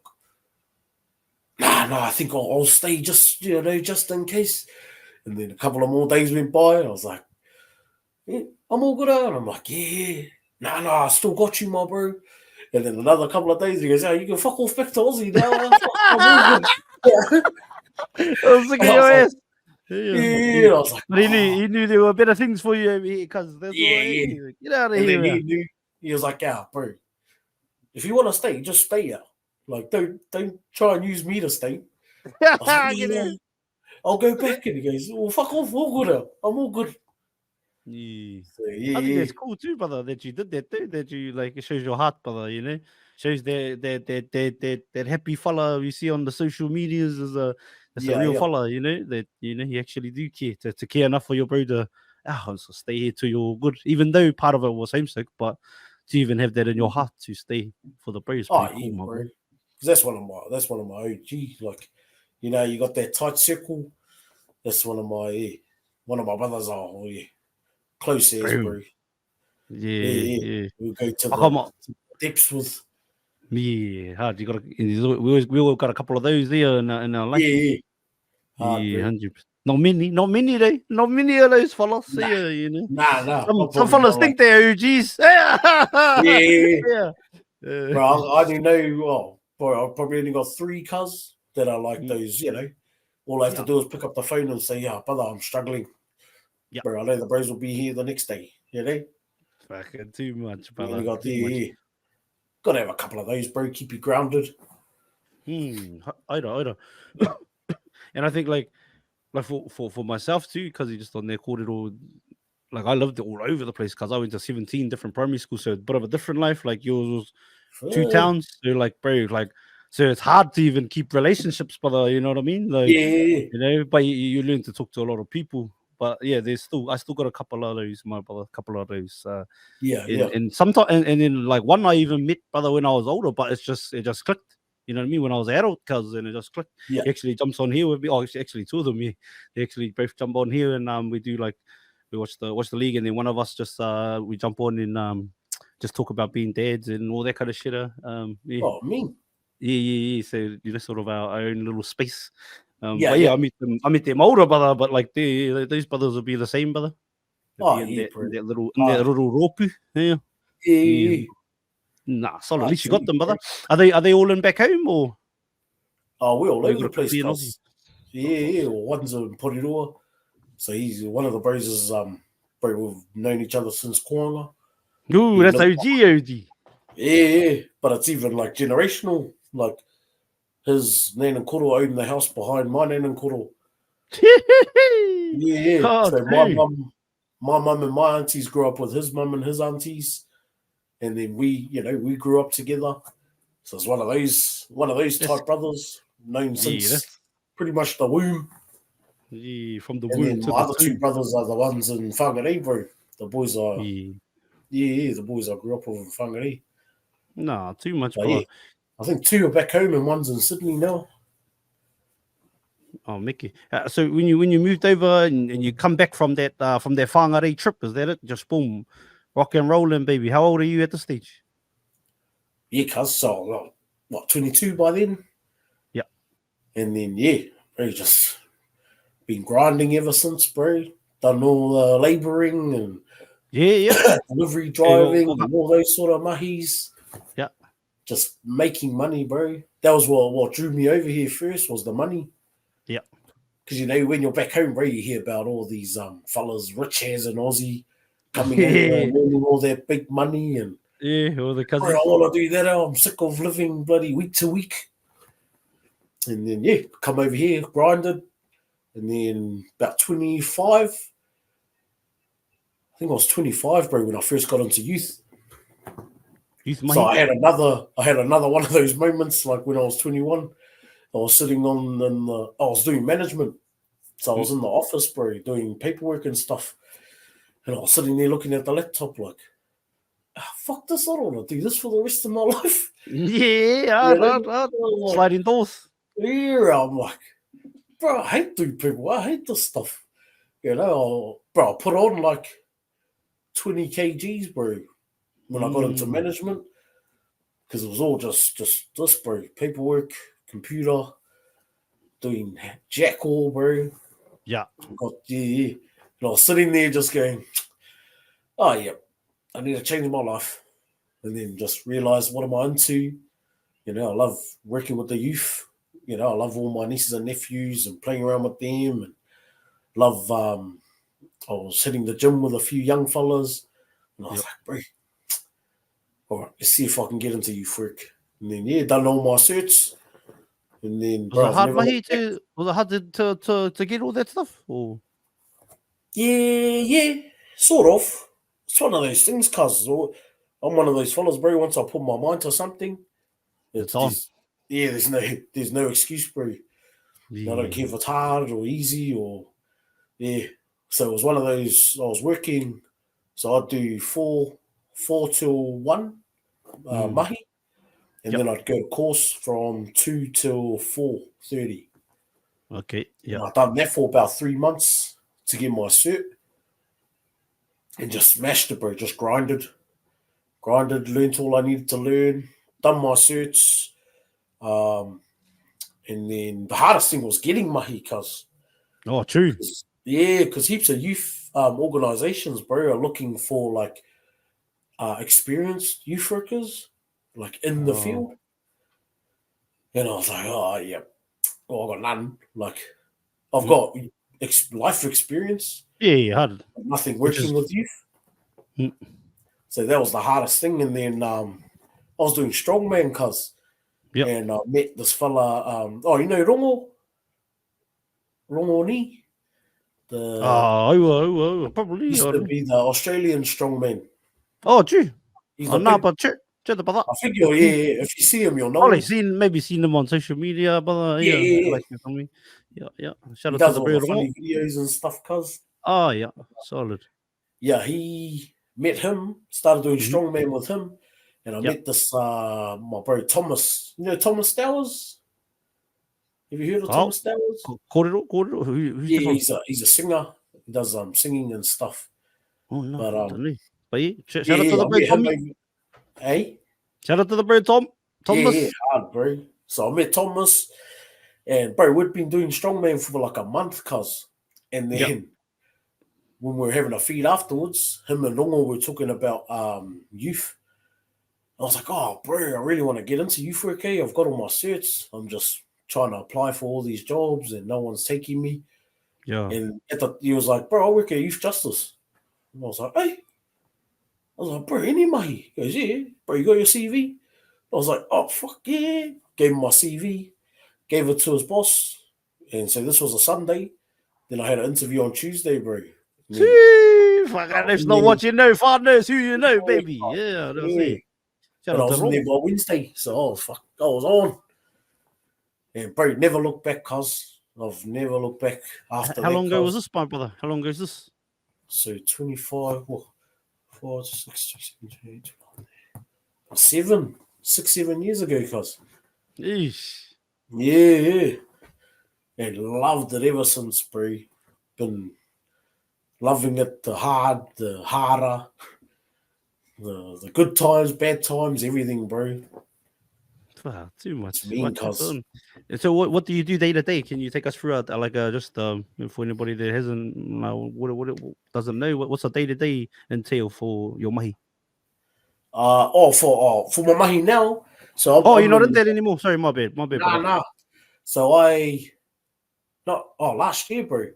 S2: nah, I think I'll stay just in case. And then a couple of more days went by, and I was like, yeah, I'm all good out. And I'm like, yeah. Nah, I still got you, my bro. And then another couple of days, he goes, you can fuck off back to Aussie now. I'm all good.
S1: I was looking at your ass.
S2: Yeah, I was like,
S1: but he knew there were better things for you over here, because that's get out of
S2: and
S1: here.
S2: Then he was like, bro, if you want to stay, just stay out. Like, don't try and use me to stay. I was like, I'll go back. And he goes, well, fuck off, all good. I'm all good.
S1: Yeah.
S2: So,
S1: I think that's cool too, brother, that you did that too. That you it shows your heart, brother. Shows that happy fella you see on the social medias is a real fella. That he actually do care to care enough for your bro to so stay here till you're good. Even though part of it was homesick, but to even have that in your heart to stay for the bro is pretty cool, my bro.
S2: That's one of my OG. Like, you got that tight circle. That's one of my brothers. Oh yeah, close as, bro.
S1: Yeah.
S2: We'll go to
S1: I come
S2: the
S1: up.
S2: depths with.
S1: Yeah, hard. You got. We all got a couple of those there in our life.
S2: Yeah. Hard,
S1: Yeah,
S2: bro.
S1: 100%. Not many, though. Not many of those fellas.
S2: Nah.
S1: Yeah, you know.
S2: Nah.
S1: Some fellas think they're OGs.
S2: Yeah.
S1: Yeah.
S2: Bro, I only know, bro, I probably only got 3 cuz that are like those, you know. All I have to do is pick up the phone and say, yeah, brother, I'm struggling.
S1: Yeah.
S2: Bro, I know the bros will be here the next day, you know?
S1: Fucking too much,
S2: You only
S1: brother.
S2: got Gotta have a couple of those, bro. Keep you grounded.
S1: I know. And I think like for myself too, because you just on there called it all. Like I loved it all over the place because I went to 17 different primary schools, so it's a bit of a different life. Like yours was 2 towns, so like bro, like so it's hard to even keep relationships, brother. You know what I mean? Like
S2: Yeah.
S1: you know, but you learn to talk to a lot of people. But yeah, I still got a couple of those, my brother, a couple of those.
S2: Yeah.
S1: And sometimes and then like one I even met brother when I was older, but it just clicked. You know what I mean? When I was an adult, cousin, it just clicked.
S2: Yeah.
S1: He actually jumps on here with me. Oh, actually, 2 of them. Yeah, they actually both jump on here, and we do like we watch the league, and then one of us just we jump on and just talk about being dads and all that kind of shit. Yeah.
S2: Oh, me.
S1: Yeah. So you know, sort of our own little space.
S2: Yeah.
S1: But yeah, I meet them older brother, but like these brothers will be the same brother. They'll
S2: Oh,
S1: be
S2: yeah, bro.
S1: in that little rope. Yeah.
S2: Yeah.
S1: Nah, solid. At
S2: I
S1: least you got
S2: see,
S1: them,
S2: bro.
S1: brother. Are they all in back home or?
S2: Oh, we're all
S1: We
S2: over
S1: got
S2: the
S1: a couple
S2: place,
S1: in Aussie.
S2: cuz. Yeah. Well, one's in Porirua. So he's one of the bros is, bro, we've known each other since Whangarei.
S1: Ooh,
S2: He
S1: that's
S2: lived.
S1: OG.
S2: Yeah. But it's even like generational. Like his nan and koro owned the house behind my nan and koro. Yeah.
S1: Oh,
S2: So
S1: true.
S2: my mum and my aunties grew up with his mum and his aunties, and then we grew up together. So it's one of those
S1: That's
S2: type brothers known
S1: yeah,
S2: since
S1: that's
S2: pretty much the womb.
S1: from the
S2: And
S1: womb
S2: then
S1: to
S2: my
S1: the
S2: other 2
S1: tomb.
S2: brothers are the ones in Whangarei, bro. The boys are
S1: Yeah.
S2: the boys I grew up with in Whangarei.
S1: Nah, too much,
S2: But yeah,
S1: brother.
S2: I think 2 are back home and one's in Sydney now.
S1: Oh, Mickey. So when you moved over and you come back from that Whangarei trip, is that it? Just boom, rock and rolling, baby. How old are you at the stage?
S2: Yeah, cuz so what 22 by then,
S1: Yeah.
S2: and then bro, just been grinding ever since, bro. Done all the labouring and
S1: Yeah.
S2: delivery
S1: Hey,
S2: driving and all those sort of mahis.
S1: yeah.
S2: Just making money, bro. That was what drew me over here first was the money.
S1: Yeah.
S2: Because when you're back home, bro, you hear about all these fellas, rich as in Aussie, coming over
S1: Yeah.
S2: and earning all their big money, and
S1: Yeah. All the
S2: bro,
S1: cousins.
S2: I want to do that. I'm sick of living bloody week to week. And then come over here, grinded, and then about 25. I think I was 25, bro, when I first got into youth.
S1: Youth
S2: So
S1: mahi.
S2: I had another one of those moments, like when I was 21. I was sitting I was doing management. So I was in the office, bro, doing paperwork and stuff. And I was sitting there looking at the laptop like, fuck this, I don't want to do this for the rest of my life.
S1: Yeah. Hard.
S2: Like,
S1: Sliding doors.
S2: yeah, I'm like, bro, I hate doing people. I hate this stuff. Bro, I put on like 20 kgs, bro, when I got into management. Because it was all just this, bro. Paperwork, computer, doing jack all, bro.
S1: Yeah.
S2: And I was sitting there just going, oh, yeah, I need to change my life. And then just realize what am I into? I love working with the youth. I love all my nieces and nephews and playing around with them. And love, I was hitting the gym with a few young fellas. And I was like, bro, all right, let's see if I can get into youth work. And then, done all my certs. And then,
S1: Was
S2: bro,
S1: it
S2: I've
S1: hard,
S2: never
S1: mahi,
S2: looked back.
S1: was it hard to get all that stuff? Or
S2: Yeah, sort of. It's one of those things, cuz I'm one of those fellas, bro. Once I put my mind to something,
S1: it's on.
S2: there's no excuse, bro.
S1: Yeah.
S2: I don't care if it's hard or easy or So it was one of those. I was working, so I'd do four till 1 mahi, and then I'd go to course from 2 till 4:30.
S1: Okay. Yeah.
S2: And I've done that for about 3 months to get my cert. and just smashed it, bro. Just grinded, learned all I needed to learn, done my certs. And then the hardest thing was getting mahi, cuz.
S1: Oh, true.
S2: Yeah, because heaps of youth organizations, bro, are looking for like experienced youth workers, like in the field. And I was like, oh yeah, well, I got none. Like I've got life experience,
S1: Yeah, hard.
S2: nothing
S1: Which
S2: working
S1: is
S2: with youth.
S1: Mm.
S2: So that was the hardest thing. And then I was doing strongman, cuz.
S1: Yep.
S2: And I met this fella. You know Rongo Ni?
S1: Probably.
S2: Used to be the Australian strongman.
S1: Oh, true.
S2: He's
S1: Oh,
S2: a
S1: no,
S2: big.
S1: but check about that.
S2: I figure, yeah. If you see him, you'll know
S1: Probably
S2: him.
S1: maybe seen them on social media, but
S2: Yeah.
S1: like you told me. Yeah. Shout
S2: He
S1: out to
S2: does
S1: the
S2: all the
S1: bird.
S2: funny videos and stuff, cuz.
S1: Oh, yeah, solid.
S2: Yeah, he met him, started doing
S1: Mm-hmm.
S2: strongman with him, and I met this my bro Thomas. You know Thomas Stowers? Have you heard of Thomas Stowers?
S1: Korero. Who's
S2: Yeah,
S1: that from?
S2: he's a singer. He does singing and stuff.
S1: Oh no,
S2: But
S1: don't know. But yeah, shout out to
S2: yeah,
S1: the
S2: I
S1: bird
S2: met
S1: Tommy.
S2: him. Hey,
S1: Shout out to the bird Thomas.
S2: yeah, hard, bro. So I met Thomas, and bro, we'd been doing strongman for like a month, cuz, and then when we were having a feed afterwards, him and Rongo were talking about youth. I was like, oh, bro, I really want to get into youth work. I've got all my certs. I'm just trying to apply for all these jobs and no one's taking me.
S1: Yeah.
S2: And he was like, bro, I work at Youth Justice. And I was like, hey. I was like, bro, any mahi? He goes, yeah. Bro, you got your CV? I was like, oh, fuck yeah. Gave him my CV, gave it to his boss. And so this was a Sunday. Then I had an interview on Tuesday, bro.
S1: That's not what you know, father. Who you know, baby. Yeah, that's it.
S2: And I was in there by Wednesday, so I was on. And bro, never look back, cuz. I've never looked back after that.
S1: How long ago was this, my brother? How long ago is this?
S2: So 25, 4, 6, 7, 7 years ago, cuz.
S1: Eesh.
S2: Yeah. And loved it ever since, bro. Been loving it, the hard, the harder, the good times, bad times, everything, bro.
S1: Wow, too much.
S2: Mean, cuz.
S1: So what do you do day to day? Can you take us through just for anybody that hasn't what doesn't know what's a day to day entail for your mahi?
S2: For my mahi now. So
S1: you're not in that anymore. Sorry, my bad.
S2: Nah. So last year, bro. Yep.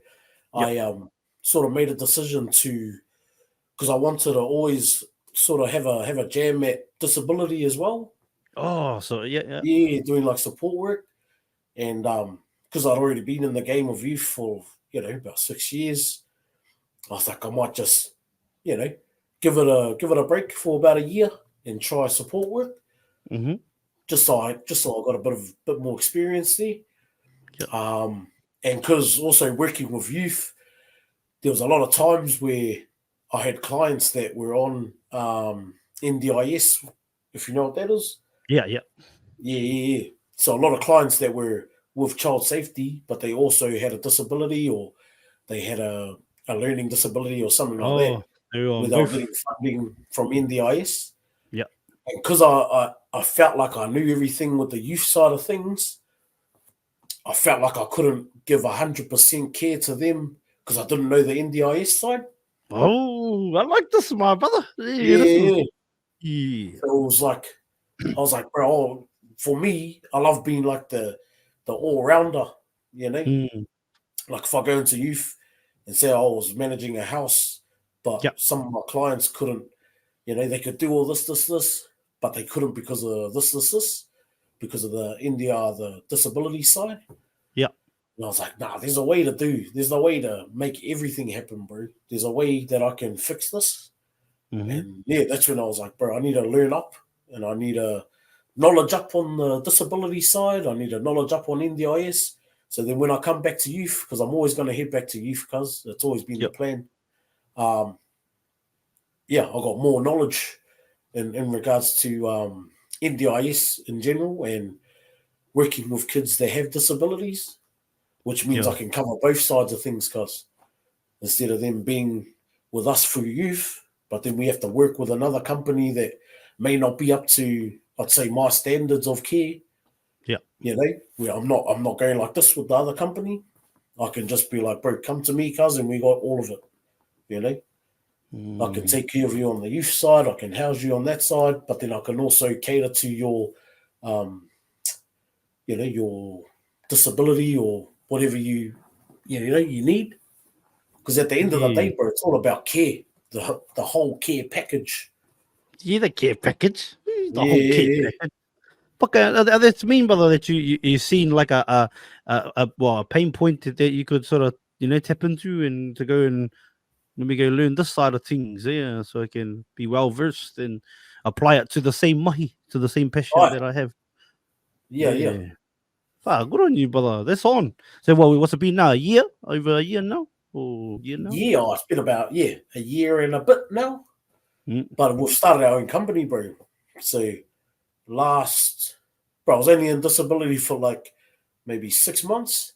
S2: I sort of made a decision because I wanted to always sort of have a jam at disability as well.
S1: Oh, so yeah,
S2: doing like support work, and because I'd already been in the game of youth for about 6 years, I was like, I might just give it a break for about a year and try support work, just so I got a bit more experience there.
S1: Yep.
S2: And because also working with youth, there was a lot of times where I had clients that were on NDIS, if you know what that is. Yeah. So a lot of clients that were with child safety, but they also had a disability or they had a learning disability or something like that, where they were getting funding from NDIS.
S1: Yeah.
S2: And because I felt like I knew everything with the youth side of things, I felt like I couldn't give 100% care to them because I didn't know the NDIS side.
S1: Oh, I like this, my brother.
S2: Yeah. So I was like, bro, for me, I love being like the all-rounder, Like if I go into youth and say I was managing a house, but some of my clients couldn't, they could do all this, but they couldn't because of this, because of the disability side.
S1: Yeah.
S2: And I was like, nah, there's a way to make everything happen, bro. There's a way that I can fix this. And that's when I was like, bro, I need to learn up and I need a knowledge up on the disability side. I need a knowledge up on NDIS. So then when I come back to youth, because I'm always going to head back to youth because it's always been the plan. I got more knowledge in regards to NDIS in general and working with kids that have disabilities, which means I can cover both sides of things because instead of them being with us through youth, but then we have to work with another company that may not be up to, I'd say, my standards of care.
S1: Yeah.
S2: You know, where I'm not going like this with the other company. I can just be like, bro, come to me, cousin, we got all of it. You know, I can take care of you on the youth side, I can house you on that side, but then I can also cater to your, your disability or whatever you need. Because at the end of the day, bro, it's all about care, the whole care package.
S1: Yeah, the care package. The whole care package. But that's mean, brother, that you've seen like a pain point that you could sort of tap into and to go and let me go learn this side of things, yeah, so I can be well versed and apply it to the same mahi, to the same passion that I have.
S2: Yeah.
S1: Ah, good on you, brother. That's on. So, what's it been now? Over a year now, or year now?
S2: Yeah, it's been about a year and a bit now. But we've started our own company, bro. So I was only in disability for like maybe 6 months.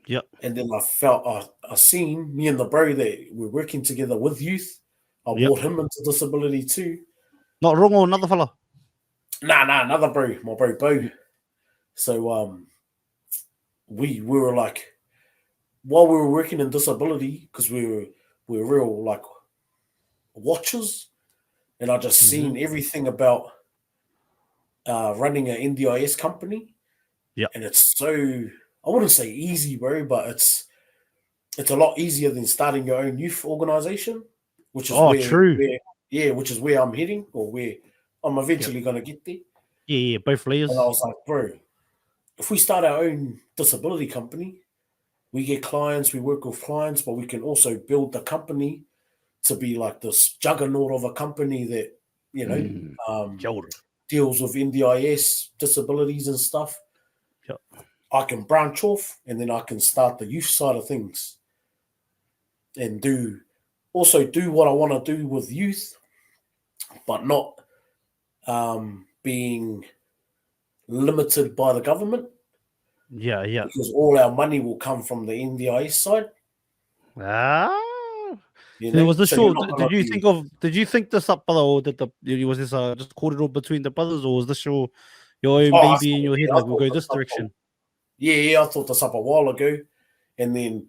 S1: Yep.
S2: And then I seen me and the bro that we're working together with youth. I brought him into disability too.
S1: Not wrong or another fella?
S2: Nah, another bro, my bro Bo. So we were like, while we were working in disability, because we were real like watchers, and I just seen everything about running an NDIS company.
S1: Yeah.
S2: And it's so, I wouldn't say easy, bro, but it's a lot easier than starting your own youth organization, which is
S1: true.
S2: Which is where I'm heading, or where I'm eventually going to get there.
S1: Yeah, both layers.
S2: And I was like, bro, if we start our own disability company, we get clients, we work with clients, but we can also build the company to be like this juggernaut of a company that, deals with NDIS disabilities and stuff.
S1: Yep.
S2: I can branch off and then I can start the youth side of things and do what I want to do with youth, but not being limited by the government.
S1: Yeah.
S2: Because all our money will come from the NDIS side.
S1: Was this show? Did you think this up, brother, or was this just called it all between the brothers, or was this show your own baby in your head? Like, we'll go this direction.
S2: I thought this up a while ago, and then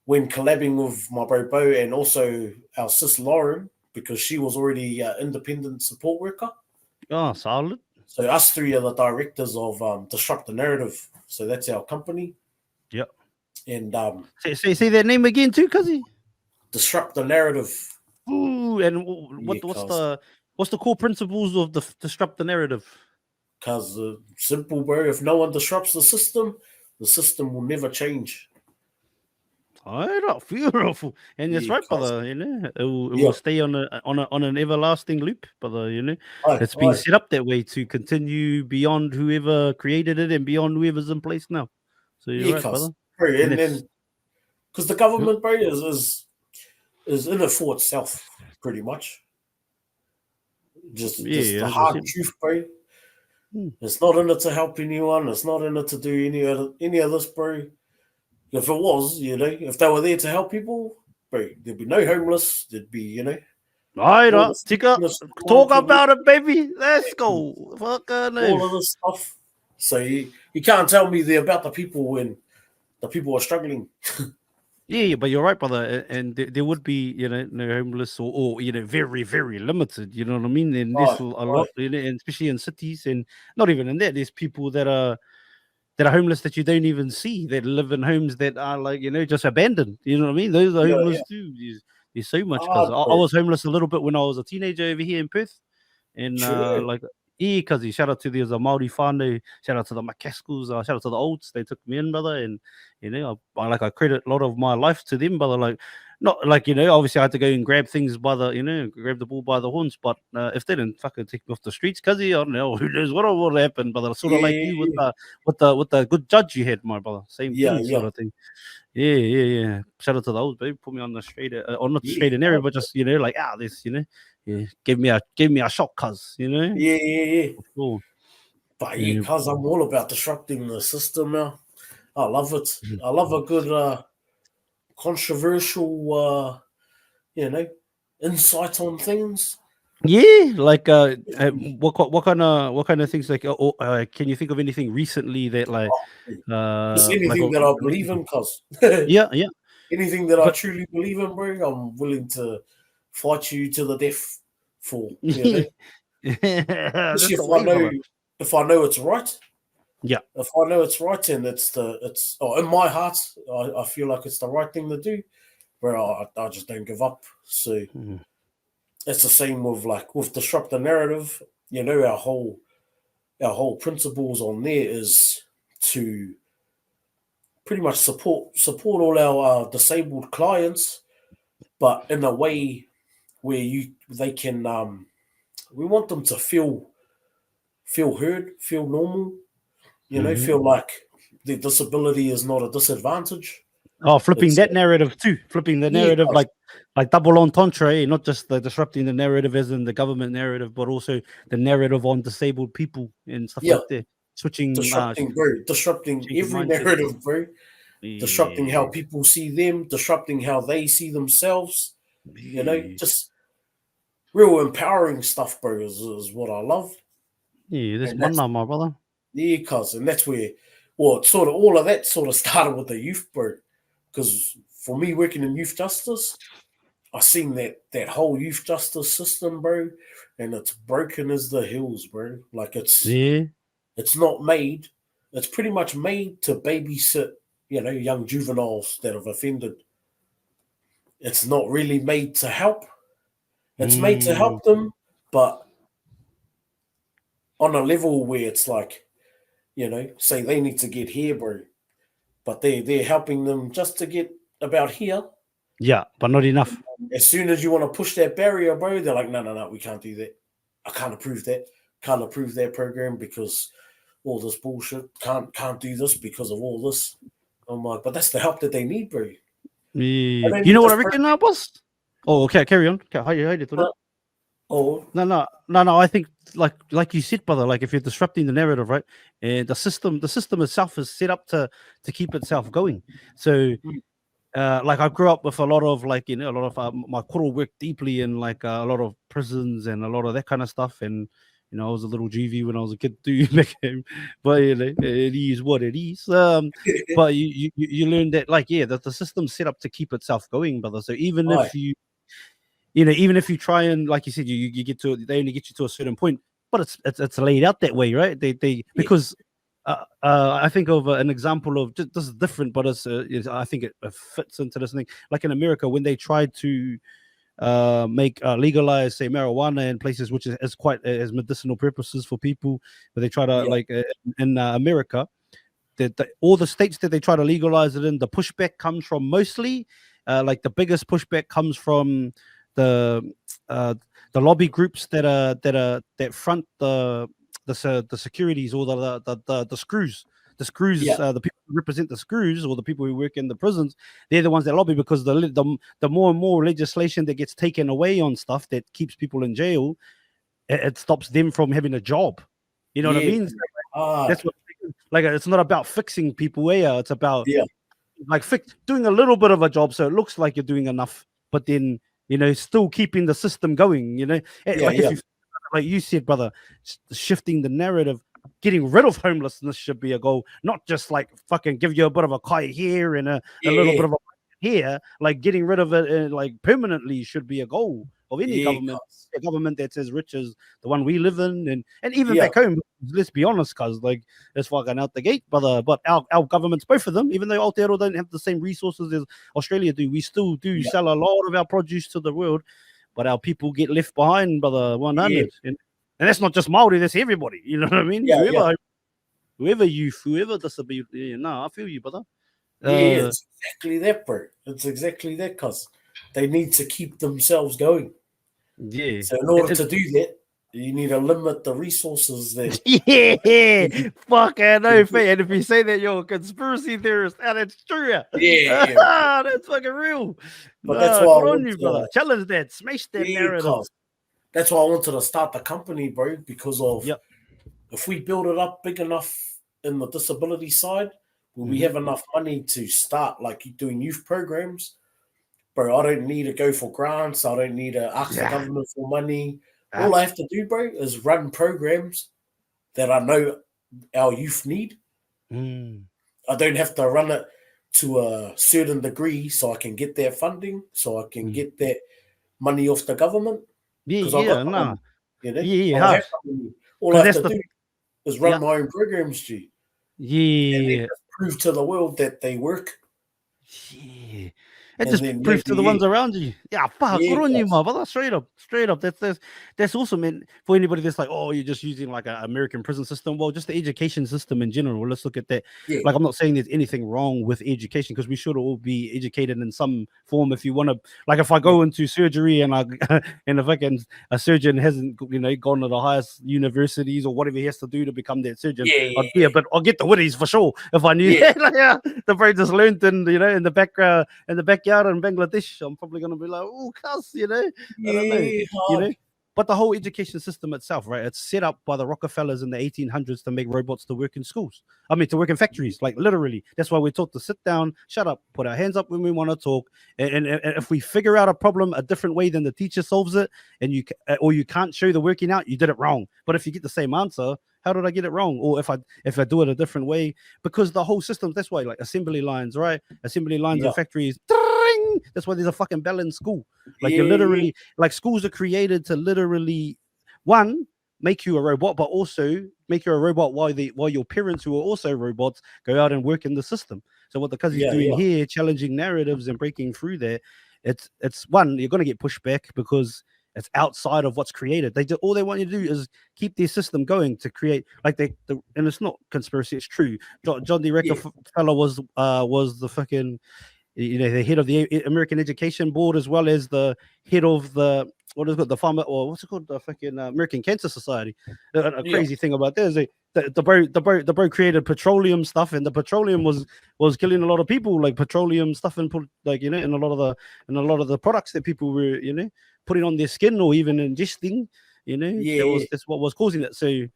S2: when collabing with my bro Bo and also our sis Lauren, because she was already an independent support worker.
S1: Oh, solid.
S2: So us three are the directors of Disrupt the Narrative. So that's our company.
S1: Yep.
S2: And
S1: say that name again too, cuzzy.
S2: Disrupt the Narrative.
S1: Ooh, and what's the core principles of the Disrupt the Narrative?
S2: Because simple, bro. If no one disrupts the system will never change.
S1: Oh, beautiful, and that's right, brother. It will stay on an everlasting loop, brother. It's been set up that way to continue beyond whoever created it and beyond whoever's in place now. So you're right, brother.
S2: And then because the government, bro, is in it for itself, pretty much. Just the hard truth, bro. It's not in it to help anyone. It's not in it to do any of this, bro. If it was, if they were there to help people, bro, there'd be no homeless. There'd be,
S1: All right, talk about it, baby. Let's go.
S2: All of this stuff. So you can't tell me about the people when the people are struggling.
S1: Yeah, but you're right, brother. And there would be, no homeless or very, very limited. You know what I mean? And there's a lot, and especially in cities, and not even in that. There's people that are homeless that you don't even see, that live in homes that are like, just abandoned. You know what I mean? Those are homeless too. There's so much. Because I was homeless a little bit when I was a teenager over here in Perth. And because shout out to the Maori whānau, shout out to the Macaskals, shout out to the Olds, they took me in, brother, and I credit a lot of my life to them, brother. Like, not like obviously I had to go and grab things by the grab the bull by the horns, but if they didn't fucking take me off the streets, cuz I don't know who knows what would happen, brother. Sort of like you with the good judge you had, my brother. Same thing, sort of thing. Yeah. Shout out to the Olds, baby. Put me on the straight, not the straight and narrow, but just like this, give me a shot, cuz
S2: Yeah.
S1: Cool.
S2: But cuz I'm all about disrupting the system now. I love it. I love a good controversial insight on things.
S1: Yeah, like what kind of things like can you think of anything recently that like
S2: Just
S1: like
S2: anything that I believe in, cuz.
S1: yeah, yeah.
S2: Anything that I
S1: But
S2: truly believe in, bro, I'm willing to fight you to the death for,
S1: that's
S2: Especially
S1: the way, brother.
S2: if I know it's right.
S1: Yeah.
S2: If I know it's right and in my heart, I feel like it's the right thing to do, bro, I just don't give up. So
S1: Mm.
S2: it's the same with disrupt the narrative. Our whole principles on there is to pretty much support all our disabled clients, but in a way where they can we want them to feel heard, feel normal,
S1: Mhm.
S2: feel like their disability is not a disadvantage.
S1: Oh, flipping
S2: It's
S1: that narrative too. Flipping the
S2: yeah,
S1: narrative
S2: cuz,
S1: like double entendre, not just the disrupting the narrative as in the government narrative, but also the narrative on disabled people and stuff
S2: yeah,
S1: like that. Switching
S2: disrupting
S1: changing
S2: every
S1: mindsets.
S2: narrative, bro. Disrupting how
S1: Yeah.
S2: people see them, disrupting how they see themselves.
S1: Yeah.
S2: Just real empowering stuff, bro, is what I love.
S1: Yeah, this
S2: And that's
S1: mana, my brother.
S2: yeah, cuz, and that's where, well, it's sort of all of that sort of started with the youth, bro. Because for me, working in youth justice, I seen that whole youth justice system, bro, and it's broken as the hills, bro. Like
S1: Yeah.
S2: it's not made. It's pretty much made to babysit, young juveniles that have offended. It's not really made to help. It's made to
S1: Mm.
S2: help them, but on a level where it's like, say they need to get here, bro, but they're helping them just to get about here.
S1: Yeah, but not enough.
S2: As soon as you want to push that barrier, bro, they're like, no, no, no, we can't do that. I can't approve that. Can't approve that program because all this bullshit. Can't do this because of all this. I'm like, but that's the help that they need, bro. They
S1: Yeah.
S2: don't
S1: You
S2: need
S1: know what
S2: this
S1: I reckon now, boss? Oh, okay, carry on. Okay, how you doing?
S2: program. Oh,
S1: No. I think like you said, brother. Like if you're disrupting the narrative, right, and the system itself is set up to keep itself going. So, like I grew up with a lot of a lot of my koro worked deeply in like a lot of prisons and a lot of that kind of stuff. And I was a little GV when I was a kid too back then. But it is what it is. But you learn that that the system's set up to keep itself going, brother. So even
S2: aye,
S1: if even if you try and like you said, you get to they only get you to a certain point, but it's laid out that way, right? They
S2: yeah,
S1: because I think of an example of just, this is different, but I think it fits into this thing. Like in America, when they tried to make legalize say marijuana in places which is quite as medicinal purposes for people, but they try to
S2: yeah,
S1: in America, all the states that they try to legalize it in, the pushback comes from mostly, like the biggest pushback comes from the uh, the lobby groups that front the securities or the screws. The
S2: yeah,
S1: screws, the people who represent the screws or the people who work in the prisons, they're the ones that lobby because the more and more legislation that gets taken away on stuff that keeps people in jail, it stops them from having a job. You know what I
S2: yeah,
S1: mean?
S2: aye,
S1: That's what like it's not about fixing people it's about
S2: yeah,
S1: like doing a little bit of a job so it looks like you're doing enough, but then still keeping the system going.
S2: yeah,
S1: Like if
S2: yeah,
S1: you like you said, brother, shifting the narrative, getting rid of homelessness should be a goal, not just like fucking give you a bit of a kai here and a little
S2: yeah,
S1: bit of a here. Like getting rid of it like permanently should be a goal of any
S2: yeah,
S1: government. A government that's as rich as the one we live in, and even
S2: yeah,
S1: back home. Let's be honest, cuz like it's fucking out the gate, brother. But our governments, both of them, even though Aotearoa don't have the same resources as Australia do, we still do
S2: yeah,
S1: sell a lot of our produce to the world, but our people get left behind, brother.
S2: yeah,
S1: 100, and that's not just Maori, that's everybody. You know what I mean?
S2: yeah, yeah,
S1: Whoever youth, whoever disability. No, I feel you, brother.
S2: yeah.
S1: Uh,
S2: It's exactly that, bro. It's exactly that, cause they need to keep themselves going.
S1: yeah.
S2: So in order to do that, you need to limit the resources that.
S1: Yeah, fuck, I know, and if you say that you're a conspiracy theorist, and it's true,
S2: Yeah, yeah.
S1: that's fucking real.
S2: But that's
S1: Nah,
S2: why I
S1: good on
S2: want
S1: you,
S2: to,
S1: brother. Challenge that, smash that
S2: yeah,
S1: narrative.
S2: cause that's why I wanted to start the company, bro, because of
S1: Yep.
S2: if we build it up big enough in the disability side, where we
S1: Hmm.
S2: have enough money to start like doing youth programs, bro, I don't need to go for grants. I don't need to ask the government for money. All I have to do, bro, is run programs that I know our youth need. I don't have to run it to a certain degree so I can get that funding, so I can get that money off the government. Because I got the money, you know? I have the money. All I have to do is run my own programs, G. And then just prove to the world that they work.
S1: Yeah. And just
S2: then
S1: proof to the ones around you. Yeah, fuck, good on you, mother. Straight up. That's awesome, man. For anybody that's like, oh, you're just using like an American prison system. Well, just the education system in general. Let's look at that.
S2: Yeah.
S1: Like, I'm not saying there's anything wrong with education, because we should all be educated in some form. If you want to, like, if I go into surgery and and if a surgeon hasn't, gone to the highest universities or whatever he has to do to become that surgeon, but I'll get the witties for sure if I knew that. The brain just learned in the backyard in Bangladesh. I'm probably gonna be like, oh, cuss, I don't know, But the whole education system itself, right? It's set up by the Rockefellers in the 1800s to make robots to work in schools. I mean, to work in factories, like literally. That's why we're taught to sit down, shut up, put our hands up when we want to talk. And if we figure out a problem a different way than the teacher solves it, and you can't show the working out, you did it wrong. But if you get the same answer, how did I get it wrong? Or if I do it a different way, because the whole system, that's why, like assembly lines, right? Assembly lines in factories. That's why there's a fucking bell in school. Like you're literally, like schools are created to literally, one, make you a robot, but also make you a robot while your parents, who are also robots, go out and work in the system. So what the cousin's doing here, challenging narratives and breaking through there, it's one, you're gonna get pushed back because it's outside of what's created. All they want you to do is keep their system going to create, like and it's not conspiracy, it's true. John D. Rockefeller was the fucking, the head of the American Education Board, as well as the head of the what's it called, the fucking American Cancer Society. A crazy thing about this is the bro created petroleum stuff, and the petroleum was killing a lot of people, like petroleum stuff, and in a lot of the products that people were putting on their skin or even ingesting. That's what was causing it. So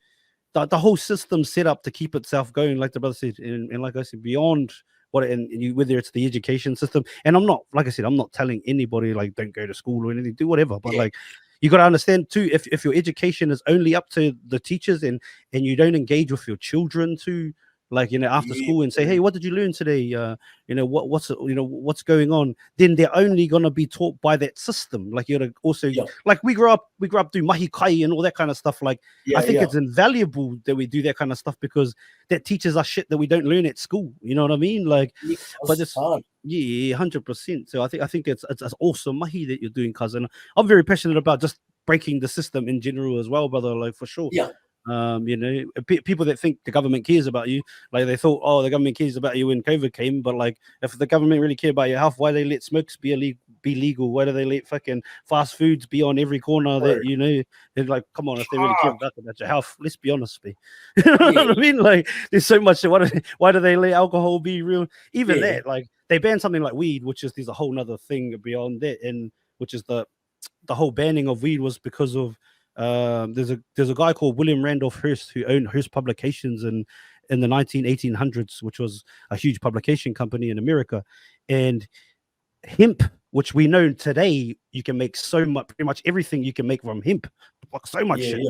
S1: the whole system set up to keep itself going, like the brother said, and like I said, beyond whether it's the education system. And I'm not, like I said, I'm not telling anybody like don't go to school or anything, do whatever, but like you got to understand too, if your education is only up to the teachers and you don't engage with your children too, like after school, and say, hey, what did you learn today? What's going on? Then they're only gonna be taught by that system. Like you gotta also like we grew up doing mahi kai and all that kind of stuff. Like I think it's invaluable that we do that kind of stuff, because that teaches us shit that we don't learn at school. You know what I mean? Like, but it's hard. 100%. So I think it's awesome mahi that you're doing, cousin. I'm very passionate about just breaking the system in general as well, brother. Like for sure. People that think the government cares about you, like they thought, oh, the government cares about you when COVID came, but like if the government really care about your health, why they let smokes be legal? Why do they let fucking fast foods be on every corner? That they're like, come on, if they really care about your health, let's be honest, you know what I mean? Like there's so much. Why do they let alcohol be real? Even that, like they ban something like weed, there's a whole nother thing beyond that, and which is the whole banning of weed was because of there's a guy called William Randolph Hearst who owned Hearst Publications in the 1800s, which was a huge publication company in America. And hemp, which we know today, you can make pretty much everything you can make from hemp, like so much shit.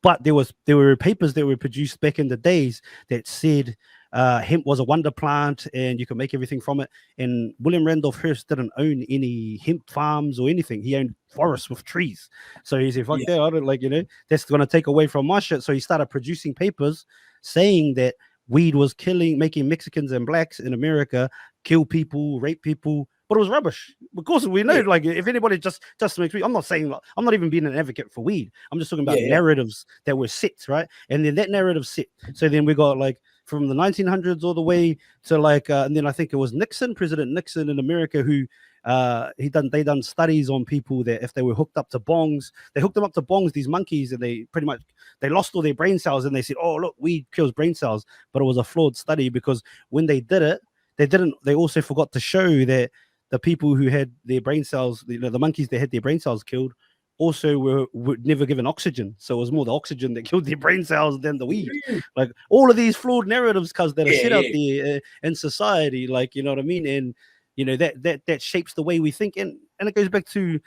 S1: But there were papers that were produced back in the days that said hemp was a wonder plant and you can make everything from it. And William Randolph Hearst didn't own any hemp farms or anything. He owned forests with trees. So he said, fuck that, I don't that's going to take away from my shit. So he started producing papers saying that weed was making Mexicans and blacks in America kill people, rape people, but it was rubbish. Of course, we know, like, if anybody just makes weed, I'm not saying, I'm not even being an advocate for weed. I'm just talking about narratives that were set, right? And then that narrative set. So then we got like from the 1900s all the way to like, and then I think it was President Nixon in America, who they done studies on people that if they were hooked up to bongs, they hooked them up to bongs, these monkeys, and they lost all their brain cells, and they said, oh look, weed kills brain cells. But it was a flawed study, because when they did it, they also forgot to show that the people who had their brain cells, the monkeys that had their brain cells killed, also were never given oxygen. So it was more the oxygen that killed their brain cells than the weed. Like all of these flawed narratives, cuz that are set out there in society, like, you know what I mean? And you know, that shapes the way we think. And it goes back to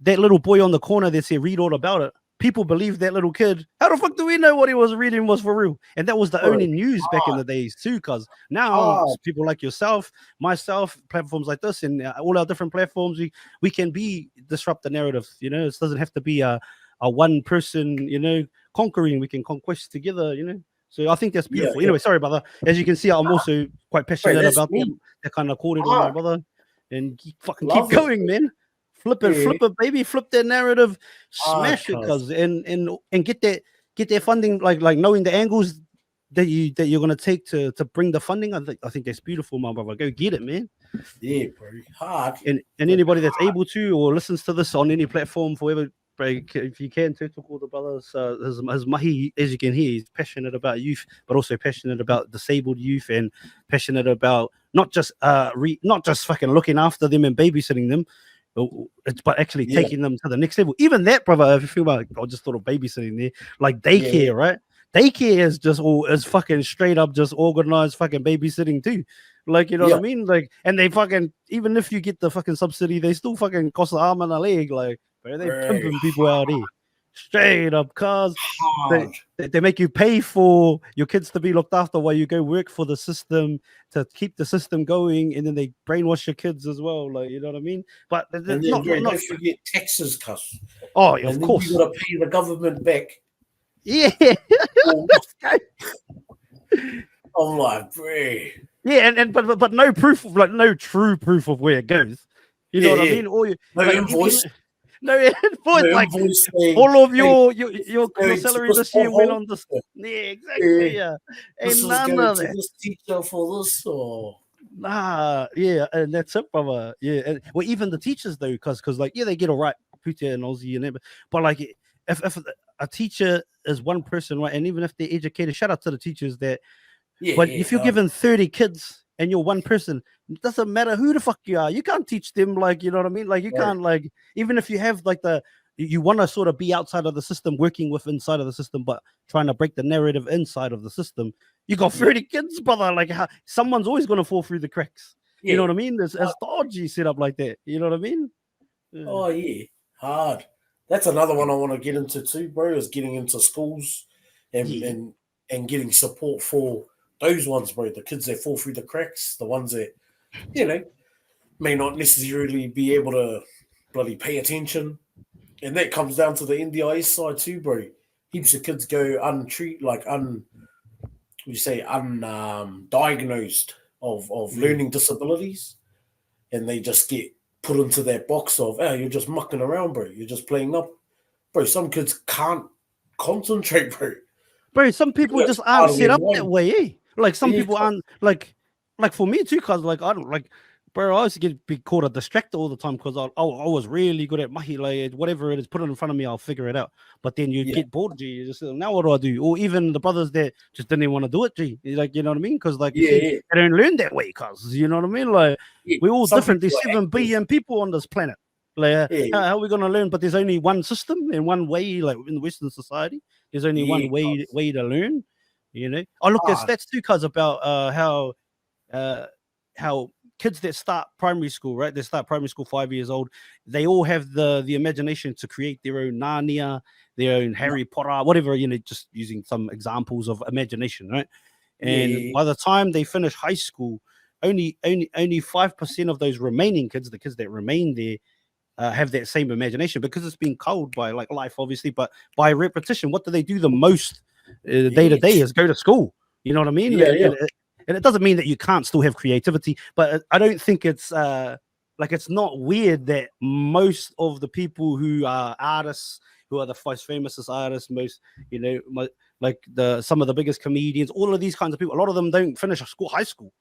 S1: that little boy on the corner that said, read all about it. People believe that little kid. How the fuck do we know what he was reading was for real? And that was the only news back in the days too, because now people like yourself, myself, platforms like this, and all our different platforms, we can disrupt the narrative. You know, it doesn't have to be a one person, you know, conquering. We can conquest together, you know. So I think that's beautiful. Anyway, sorry, brother. As you can see, I'm also quite passionate about that kind of corded on my brother. And fucking keep going, man. Flip it, baby. Flip that narrative, smash it, cuz and get that funding, like knowing the angles that you're gonna take to bring the funding. I think that's beautiful, my brother. Go get it, man.
S2: Yeah, bro. Hard.
S1: And anybody that's able to or listens to this on any platform, forever, if you can, to all the brothers, his mahi, as you can hear, he's passionate about youth, but also passionate about disabled youth, and passionate about not just fucking looking after them and babysitting them, but actually taking them to the next level. Even that, brother, if you feel like I just thought of babysitting there, like daycare, right? Daycare is just is fucking straight up just organized fucking babysitting too. Like, you know what I mean? Like, and they fucking, even if you get the fucking subsidy, they still fucking cost an arm and a leg. Like, bro, they pimping people out here. Straight up, cars. They make you pay for your kids to be looked after while you go work for the system to keep the system going, and then they brainwash your kids as well. Like, you know what I mean? But
S2: don't forget taxes, cuz.
S1: Oh, yeah, of course.
S2: You gotta pay the government back.
S1: Yeah.
S2: I'm like, bro.
S1: Yeah, but no proof of, like, no true proof of where it goes. You know what I mean? Or
S2: no invoice.
S1: No invoice. Like, all of your salary this year went on this. Yeah, exactly. Yeah,
S2: and none of that. This teacher for this, or
S1: and that's it, brother. Yeah, and, well, even the teachers though, because like they get all right, Putia and Aussie and everything, but like if a teacher is one person, right, and even if they're educated, shout out to the teachers that. But if you're given 30 kids and you're one person, it doesn't matter who the fuck you are. You can't teach them, like, you know what I mean? Like, you can't, like, even if you have like you want to sort of be outside of the system, working with inside of the system, but trying to break the narrative inside of the system. You got 30 kids, brother. Like, someone's always going to fall through the cracks. You know what I mean? It's dodgy set up like that. You know what I mean?
S2: Oh, yeah. Hard. That's another one I want to get into too, bro, is getting into schools and getting support for those ones, bro, the kids that fall through the cracks, the ones that, you know, may not necessarily be able to bloody pay attention. And that comes down to the NDIS side too, bro. Heaps of kids go undiagnosed of learning disabilities, and they just get put into that box of, oh, you're just mucking around, bro. You're just playing up. Bro, some kids can't concentrate, bro.
S1: Bro, some people just aren't set up that way, eh? Like, some people aren't, like for me too, cause like I don't like, bro. I used to be called a distractor all the time because I was really good at mahi, like whatever it is, put it in front of me, I'll figure it out. But then you get bored, G. You just, now what do I do? Or even the brothers that just didn't want to do it, G. Like, you know what I mean? Because like they don't learn that way, cause you know what I mean. Like we're all different. There's 7 billion people on this planet. Like how are we gonna learn? But there's only one system and one way. Like in the Western society, there's only one way to learn. You know, I looked at stats too, cuz about how kids that start primary school, right? They start primary school 5 years old. They all have the imagination to create their own Narnia, their own Harry Potter, whatever. You know, just using some examples of imagination, right? And by the time they finish high school, only 5% of those remaining kids, the kids that remain there, have that same imagination, because it's been culled by like life, obviously, but by repetition. What do they do the most day to day is go to school. You know what I mean? And it doesn't mean that you can't still have creativity, but I don't think it's like, it's not weird that most of the people who are artists, who are the most famous artists, most, you know, like some of the biggest comedians, all of these kinds of people, a lot of them don't finish high school.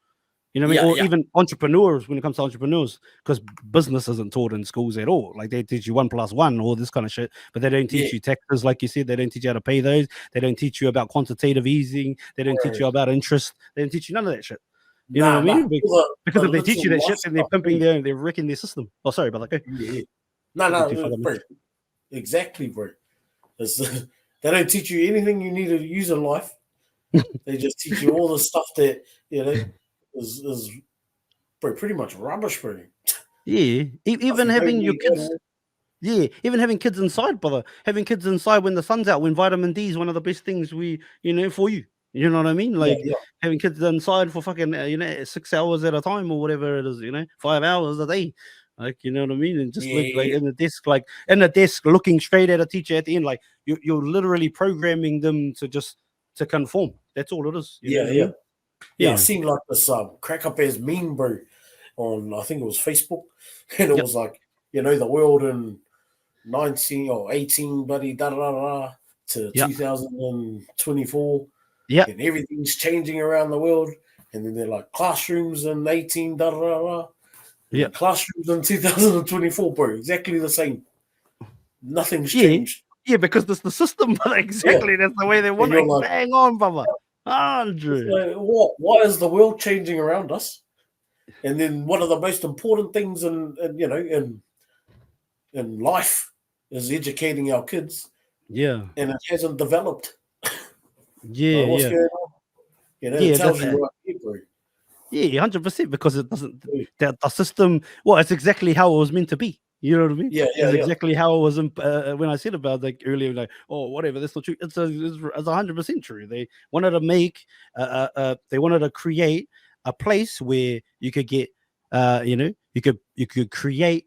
S1: You know what I mean? Or even entrepreneurs, when it comes to entrepreneurs, because business isn't taught in schools at all. Like, they teach you 1 + 1, all this kind of shit, but they don't teach you taxes, like you said. They don't teach you how to pay those. They don't teach you about quantitative easing. They don't teach you about interest. They don't teach you none of that shit. You know what I mean? Because if they teach you that shit, then they're pimping they're wrecking their system. Oh, sorry about that.
S2: No, bro. Exactly, bro. They don't teach you anything you need to use in life. They just teach you all the stuff that, you know, is bro, pretty much rubbish, bro.
S1: Yeah, even having your kids.
S2: Go.
S1: Yeah, even having kids inside, brother. Having kids inside when the sun's out, when vitamin D is one of the best things for you. You know what I mean? Like
S2: Yeah.
S1: having kids inside for fucking 6 hours at a time or whatever it is. 5 hours a day. Like you know what I mean? And just live like in the desk, looking straight at a teacher at the end. Like you're literally programming them to conform. That's all it is. You know what I mean?
S2: Yeah, I seen like this crack up as meme, bro, on I think it was Facebook, and it was like the world in 19 or 18, buddy, da da da to 2024, and everything's changing around the world, and then they're like classrooms in 18, da da da, and classrooms in 2024, bro, exactly the same. Nothing's changed.
S1: Yeah, because that's the system, but exactly that's the way they want it. Like, hang on, brother. Andrew.
S2: Like, why is the world changing around us? And then one of the most important things in life is educating our kids.
S1: Yeah.
S2: And it hasn't developed.
S1: Yeah.
S2: What's going on? It tells you right here, bro.
S1: Yeah, 100%, because it doesn't the system. Well, it's exactly how it was meant to be. You know what I mean?
S2: Yeah.
S1: It's exactly how it was when I said about like earlier, like, oh, whatever, that's not true. It's 100% true. They wanted to make, they wanted to create a place where you could get, you could create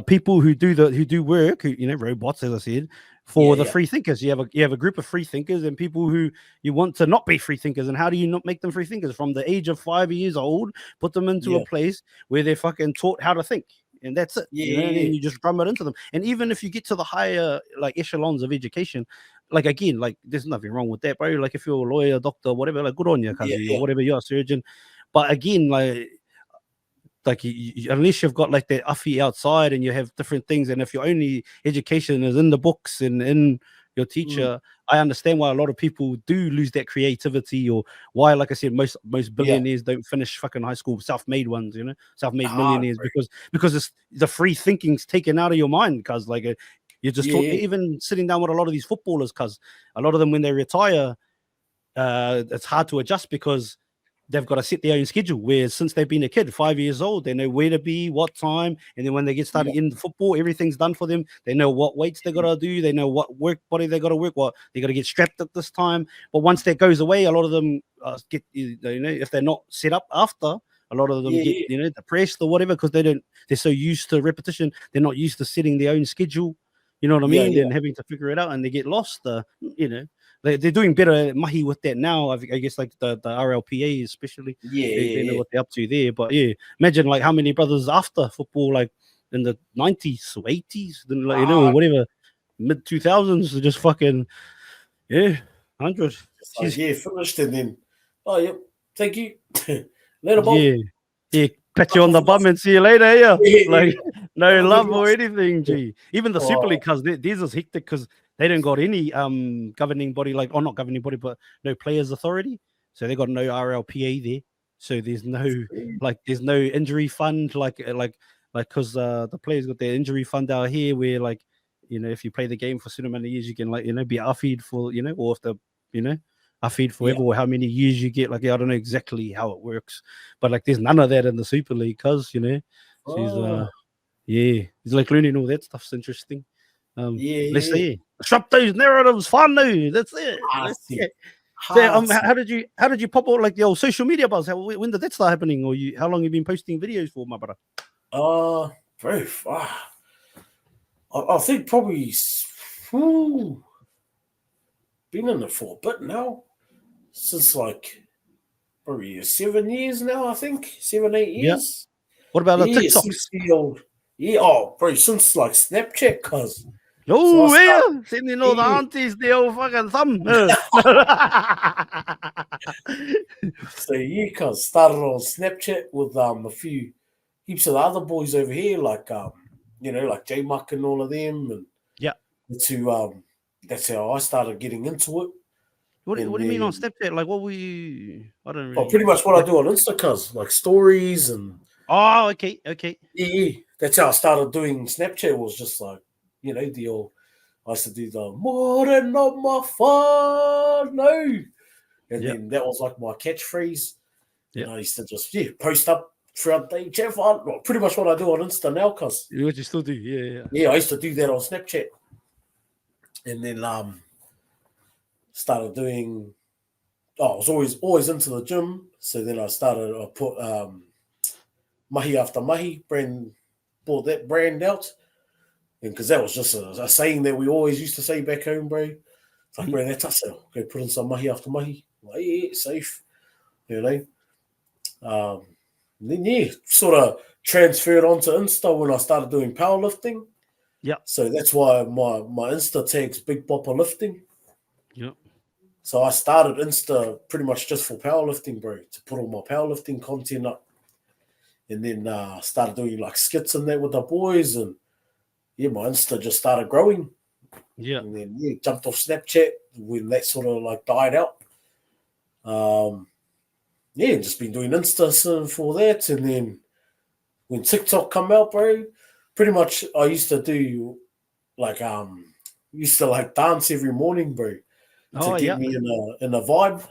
S1: people who do work, robots, as I said, for the free thinkers. You have a group of free thinkers and people who you want to not be free thinkers. And how do you not make them free thinkers? From the age of 5 years old, put them into a place where they're fucking taught how to think. And that's it. And then you just drum it into them. And even if you get to the higher like echelons of education, like again, like there's nothing wrong with that, bro. Like if you're a lawyer, doctor, whatever, like good on you, cuz or whatever, you're a surgeon. But again, like unless you've got like that uffy outside and you have different things, and if your only education is in the books and in your teacher, I understand why a lot of people do lose that creativity, or why, like I said, most billionaires don't finish fucking high school, self-made ones, self-made millionaires, because it's the free thinking's taken out of your mind, because like you're just even sitting down with a lot of these footballers, because a lot of them when they retire, it's hard to adjust because they've got to set their own schedule, where since they've been a kid, 5 years old, they know where to be, what time, and then when they get started in football, everything's done for them. They know what weights they got to do, they know what work body they got to work, what they got to get strapped at this time. But once that goes away, a lot of them get, if they're not set up after, a lot of them get depressed or whatever, because they're so used to repetition, they're not used to setting their own schedule. You know what I mean? And having to figure it out, and they get lost. They're doing better at mahi with that now. I guess like the RLPA especially. They know what they're up to there. But imagine like how many brothers after football, like in the 90s or 80s, then like, whatever, mid 2000s, just fucking 100.
S2: Finished, and then thank you. Later, Bob.
S1: Pat you on the bum and see you later. Like no love or anything. Gee, even the Super League, because these is hectic because they don't got any governing body, like, or not governing body, but no players authority. So they got no RLPA there. So there's no injury fund, like because the players got their injury fund out here, where like if you play the game for so many years, you can be affied for or if the affied forever, or how many years you get. Like I don't know exactly how it works, but like there's none of that in the Super League, cause so he's like learning all that stuff's interesting. Let's see. Disrupt those narratives, fun now. That's it. So, how did you pop out like the old social media buzz? When did that start happening? Or how long have you been posting videos for, my brother?
S2: Very far. I think probably been in it for a bit now, since like probably 7 years now. I think 7-8 years.
S1: What about the TikToks?
S2: Bro, since like Snapchat, cuz.
S1: Sending all the aunties the old fucking thumb.
S2: So cuz started on Snapchat with a few heaps of the other boys over here, like like J Muck and all of them, and that's how I started getting into it.
S1: What do you mean on Snapchat? Like, what were you? I don't know.
S2: Pretty much what I do on Insta, cuz, like stories and.
S1: Oh, okay.
S2: Yeah. That's how I started doing Snapchat. Was just like, the old. I used to do the more than not my fun, no, and then that was like my catchphrase. And I used to just post up throughout the day. Chat fun. Well, pretty much what I do on Insta now, cuz.
S1: What you still do? Yeah.
S2: Yeah, I used to do that on Snapchat. And then started doing I was always into the gym. So then I put Mahi After Mahi bought that brand out. And because that was just a saying that we always used to say back home, bro. It's like, bro, that's us. Go put in some Mahi After Mahi. Like, yeah, safe. You know? Then, yeah, sort of transferred onto Insta when I started doing powerlifting.
S1: Yeah.
S2: So that's why my Insta tag's Big Boppa Lifting.
S1: Yeah.
S2: So I started Insta pretty much just for powerlifting, bro, to put all my powerlifting content up. And then started doing like skits and that with the boys. And yeah, my Insta just started growing.
S1: Yeah.
S2: And then jumped off Snapchat when that sort of like died out. Just been doing Insta for that. And then when TikTok come out, bro, pretty much I used to do like dance every morning, bro, to get me in a vibe.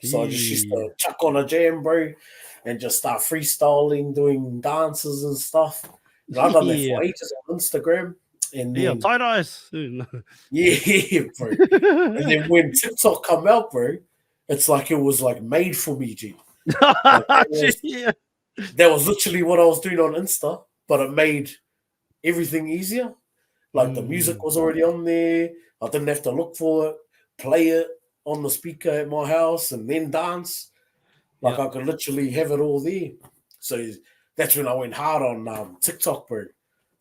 S2: So I just used to chuck on a jam, bro, and just start freestyling, doing dances and stuff. And I've done that for ages on Instagram. And then
S1: tight eyes.
S2: yeah, bro. And then when TikTok come out, bro, it's like it was like made for me, G. Like that was literally what I was doing on Insta, but it made everything easier. Like the music was already on there. I didn't have to look for it, play it on the speaker at my house, and then dance. Like I could literally have it all there. So that's when I went hard on TikTok, bro.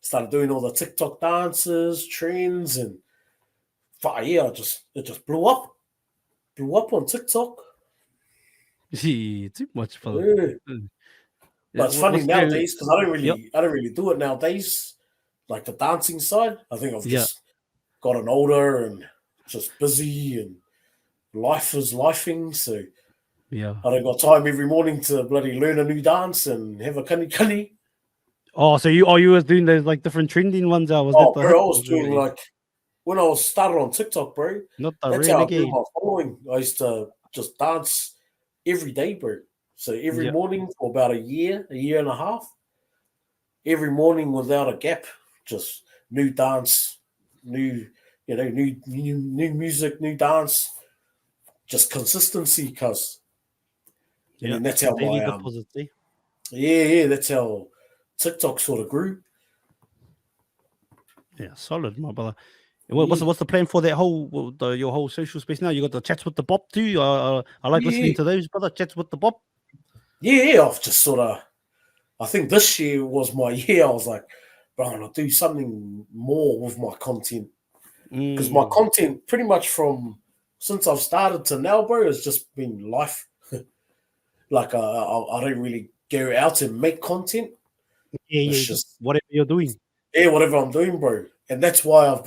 S2: Started doing all the TikTok dances, trends, and it just blew up. Blew up on TikTok.
S1: Too much for
S2: But it's funny nowadays because I don't really do it nowadays. Like the dancing side, I think I've just gotten older and just busy, and life is lifing. So I don't got time every morning to bloody learn a new dance and have a kani.
S1: Oh, so you was doing those like different trending ones?
S2: I was doing like when I was started on TikTok, bro.
S1: Not the
S2: that's
S1: renegade.
S2: how I built my following. I used to just dance every day, bro. So every morning for about a year and a half. Every morning without a gap, just new dance, new music, new dance, just consistency, cuz. And then that's how
S1: daily
S2: my
S1: deposits,
S2: that's how TikTok sort of grew.
S1: Yeah, solid, my brother. What's the plan for that your whole social space now? You got the chats with the Bop too. I like listening to those, brother. Chats with the Bop.
S2: Yeah, I've just sort of. I think this year was my year. I was like, bro, I'm gonna do something more with my content because my content, pretty much from since I've started to now, bro, has just been life. Like I don't really go out and make content.
S1: It's just whatever you're doing.
S2: Yeah, whatever I'm doing, bro. And that's why I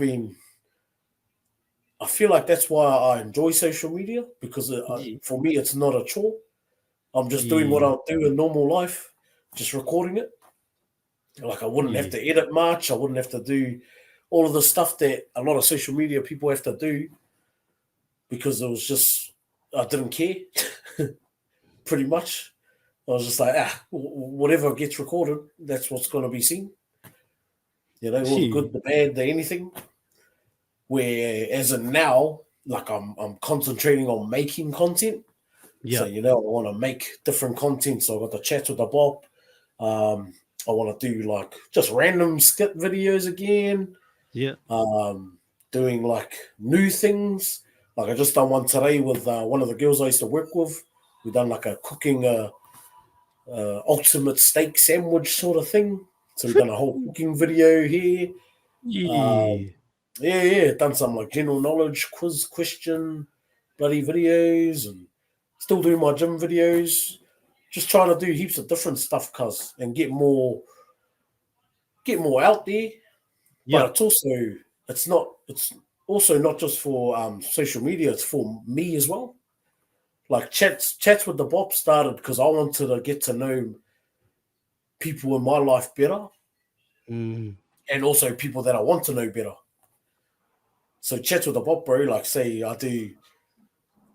S2: feel like that's why I enjoy social media because for me, it's not a chore. I'm just doing what I'll do in normal life, just recording it. Like I wouldn't have to edit much. I wouldn't have to do all of the stuff that a lot of social media people have to do because it was just, I didn't care pretty much. I was just like, whatever gets recorded, that's what's going to be seen. You know, all the good, the bad, the anything. Whereas in now, like I'm concentrating on making content. So, I want to make different content. So I got the chat with the Bob. I want to do like just random skit videos again. Doing like new things. Like I just done one today with one of the girls I used to work with. We done like a cooking ultimate steak sandwich sort of thing. So we've done a whole cooking video here. Done some like general knowledge quiz question bloody videos and still doing my gym videos. Just trying to do heaps of different stuff, and get more out there. But it's also not just for social media, it's for me as well. Like chats with the Bob started because I wanted to get to know people in my life better. And also people that I want to know better. So chats with the Bob, bro, like say I do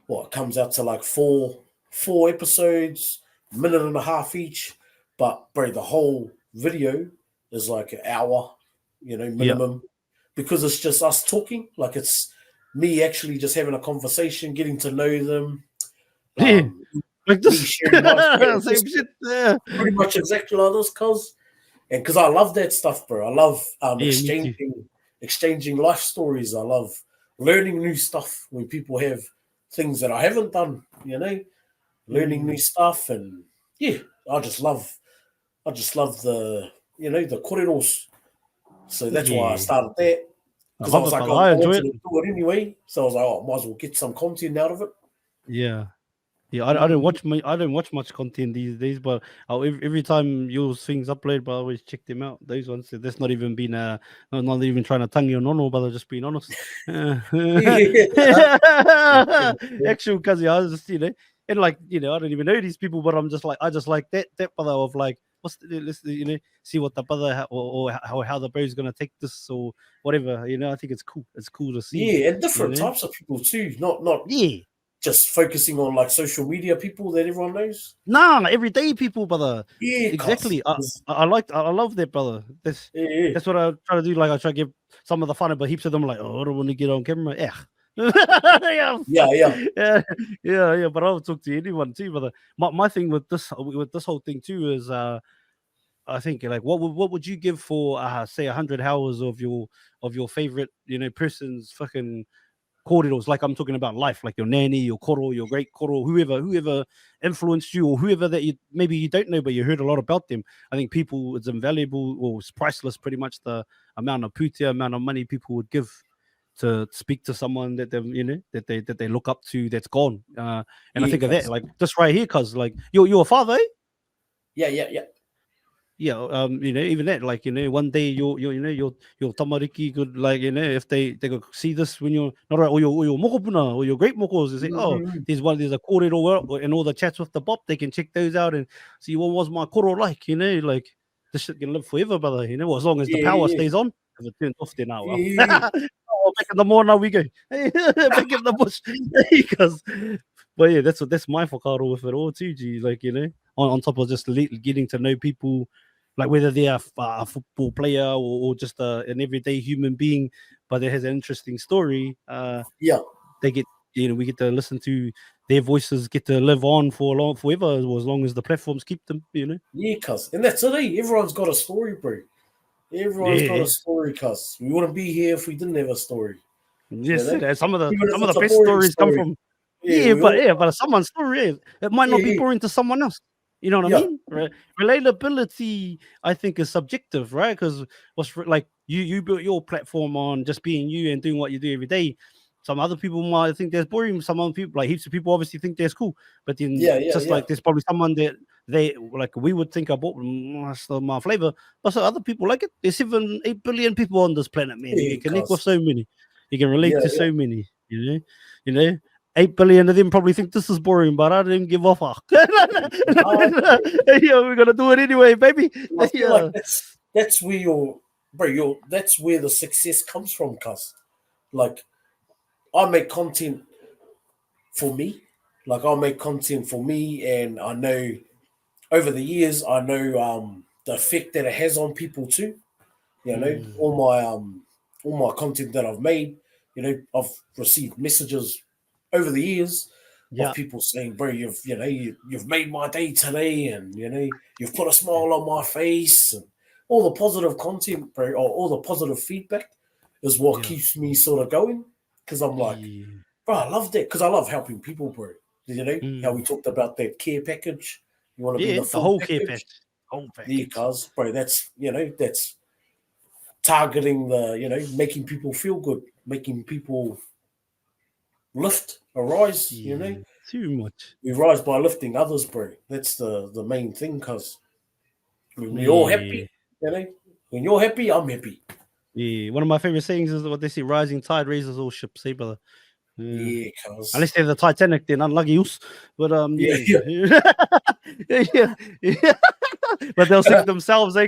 S2: it comes out to like four episodes, minute and a half each. But bro, the whole video is like an hour, minimum, because it's just us talking. Like it's me actually just having a conversation, getting to know them.
S1: Like
S2: Me
S1: this.
S2: sharing my
S1: Same shit. Yeah.
S2: pretty much exactly like this, and because I love that stuff, bro. I love
S1: Me too.
S2: exchanging life stories. I love learning new stuff when people have things that I haven't done. Learning new stuff, and yeah, I just love the the corridors. So that's why I
S1: Yeah.
S2: started that,
S1: I
S2: because I
S1: love
S2: was
S1: it,
S2: like,
S1: brother.
S2: oh,
S1: I
S2: I
S1: enjoy
S2: wanted
S1: it.
S2: to do it anyway. So I was like, oh, might as well get some content out of it.
S1: Yeah. Yeah, I don't watch I don't watch much content these days, but every time your things upload, but I always check them out. Those ones, that's not even been not even trying to tongue you on, but just being honest.
S2: Yeah.
S1: Actual, because I was just and like I don't even know these people, but I'm just like I just like that brother of like what's let's see what the brother or how the bro's gonna take this or whatever. I think it's cool. It's cool to see.
S2: Yeah, and different types of people too. Not
S1: Yeah.
S2: just focusing on like social media people that everyone knows.
S1: Nah, everyday people, brother.
S2: Yeah,
S1: Exactly. I
S2: cuz.
S1: I love that, brother.
S2: Yeah,
S1: That's what I try to do. Like I try to give some of the fun, but heaps of them like, oh, I don't want to get on camera. Yeah. Yeah,
S2: yeah,
S1: fuck.
S2: yeah,
S1: Yeah. But I'll talk to anyone too, brother. My thing with this whole thing too is I think like what would you give for say 100 hours of your favorite person's fucking corridors, like I'm talking about life, like your nanny, your koro, your great koro, whoever influenced you, or whoever that you maybe you don't know, but you heard a lot about them. I think people, it's invaluable or it's priceless, pretty much the amount of putia, amount of money people would give to speak to someone that they that they look up to that's gone. And I
S2: yeah,
S1: think of that,
S2: cuz.
S1: like this right here, cause like you're a father, eh?
S2: Yeah, yeah, yeah.
S1: Yeah, even that, like, one day your tamariki could, like, if they could see this when you're not right, or your mokopuna or your great mokos, they say, oh,
S2: Mm-hmm.
S1: there's a kōrero and all the chats with the bop, they can check those out and see what was my koro like, like this shit can live forever, brother, as long as the
S2: Yeah,
S1: power
S2: yeah,
S1: stays on. If it turns off, then well.
S2: yeah,
S1: Oh, back in the morning, now we go. Back in the bush. Because, but yeah, that's my whakaaro with it all too, G. Like, on top of just getting to know people, like whether they're a football player or just an everyday human being, but that has an interesting story.
S2: yeah,
S1: They get, we get to listen to their voices, get to live on forever, or as long as the platforms keep them.
S2: yeah, cuz. And that's it, eh? Everyone's got a story, bro. Everyone's got a
S1: Yeah,
S2: story, cuz. We wouldn't be here if we didn't have a story. You
S1: yes,
S2: know?
S1: some of the
S2: Even if
S1: some of
S2: it's
S1: the
S2: a
S1: best
S2: boring
S1: stories come
S2: story.
S1: from.
S2: Yeah, we all,
S1: Yeah, but someone's story, it might
S2: yeah,
S1: not be
S2: yeah,
S1: boring to someone else. You know what I
S2: yeah,
S1: mean? Right? Relatability, I think, is subjective, right? Because like you built your platform on just being you and doing what you do every day. Some other people might think that's boring. Some other people, like heaps of people, obviously think that's cool. But then,
S2: yeah, yeah,
S1: just
S2: yeah.
S1: like there's probably someone that they like we would think about, that's not my flavor. But so other people like it. There's 8 billion people on this planet, man. You
S2: Yeah,
S1: can connect with
S2: cuz.
S1: so many. You can relate
S2: Yeah,
S1: to
S2: yeah.
S1: so many. You know. 8 billion of them probably think this is boring, but I didn't give a fuck. Yeah, we're gonna do it anyway, baby.
S2: I feel like
S1: Yeah,
S2: that's where that's where the success comes from, cuz. Like I make content for me. Like I make content for me, and I know over the years I know the effect that it has on people too.
S1: mm,
S2: All my content that I've made, I've received messages over the years of
S1: yeah,
S2: people saying, bro, you've made my day today, and you've put a smile on my face, and all the positive content, bro, or all the positive feedback is what
S1: yeah,
S2: keeps me sort of going, because I'm like,
S1: yeah.
S2: bro, I love that, because I love helping people, bro. How we
S1: Mm.
S2: talked about that care package. You want to be
S1: Yeah,
S2: the
S1: the
S2: full
S1: whole care
S2: package.
S1: package, whole
S2: Yeah,
S1: package.
S2: cuz, bro, that's targeting making people feel good, making people arise.
S1: Yeah, too much.
S2: We rise by lifting others, bro. That's the main thing, cuz when we're all
S1: Yeah,
S2: happy, when you're happy, I'm happy.
S1: yeah. One of my favorite sayings is what they say: "Rising tide raises all ships." Hey, brother. Yeah.
S2: Yeah, cuz.
S1: Unless they're the Titanic, then unlucky use. But
S2: Yeah,
S1: yeah,
S2: yeah,
S1: yeah. But they'll sink themselves, eh?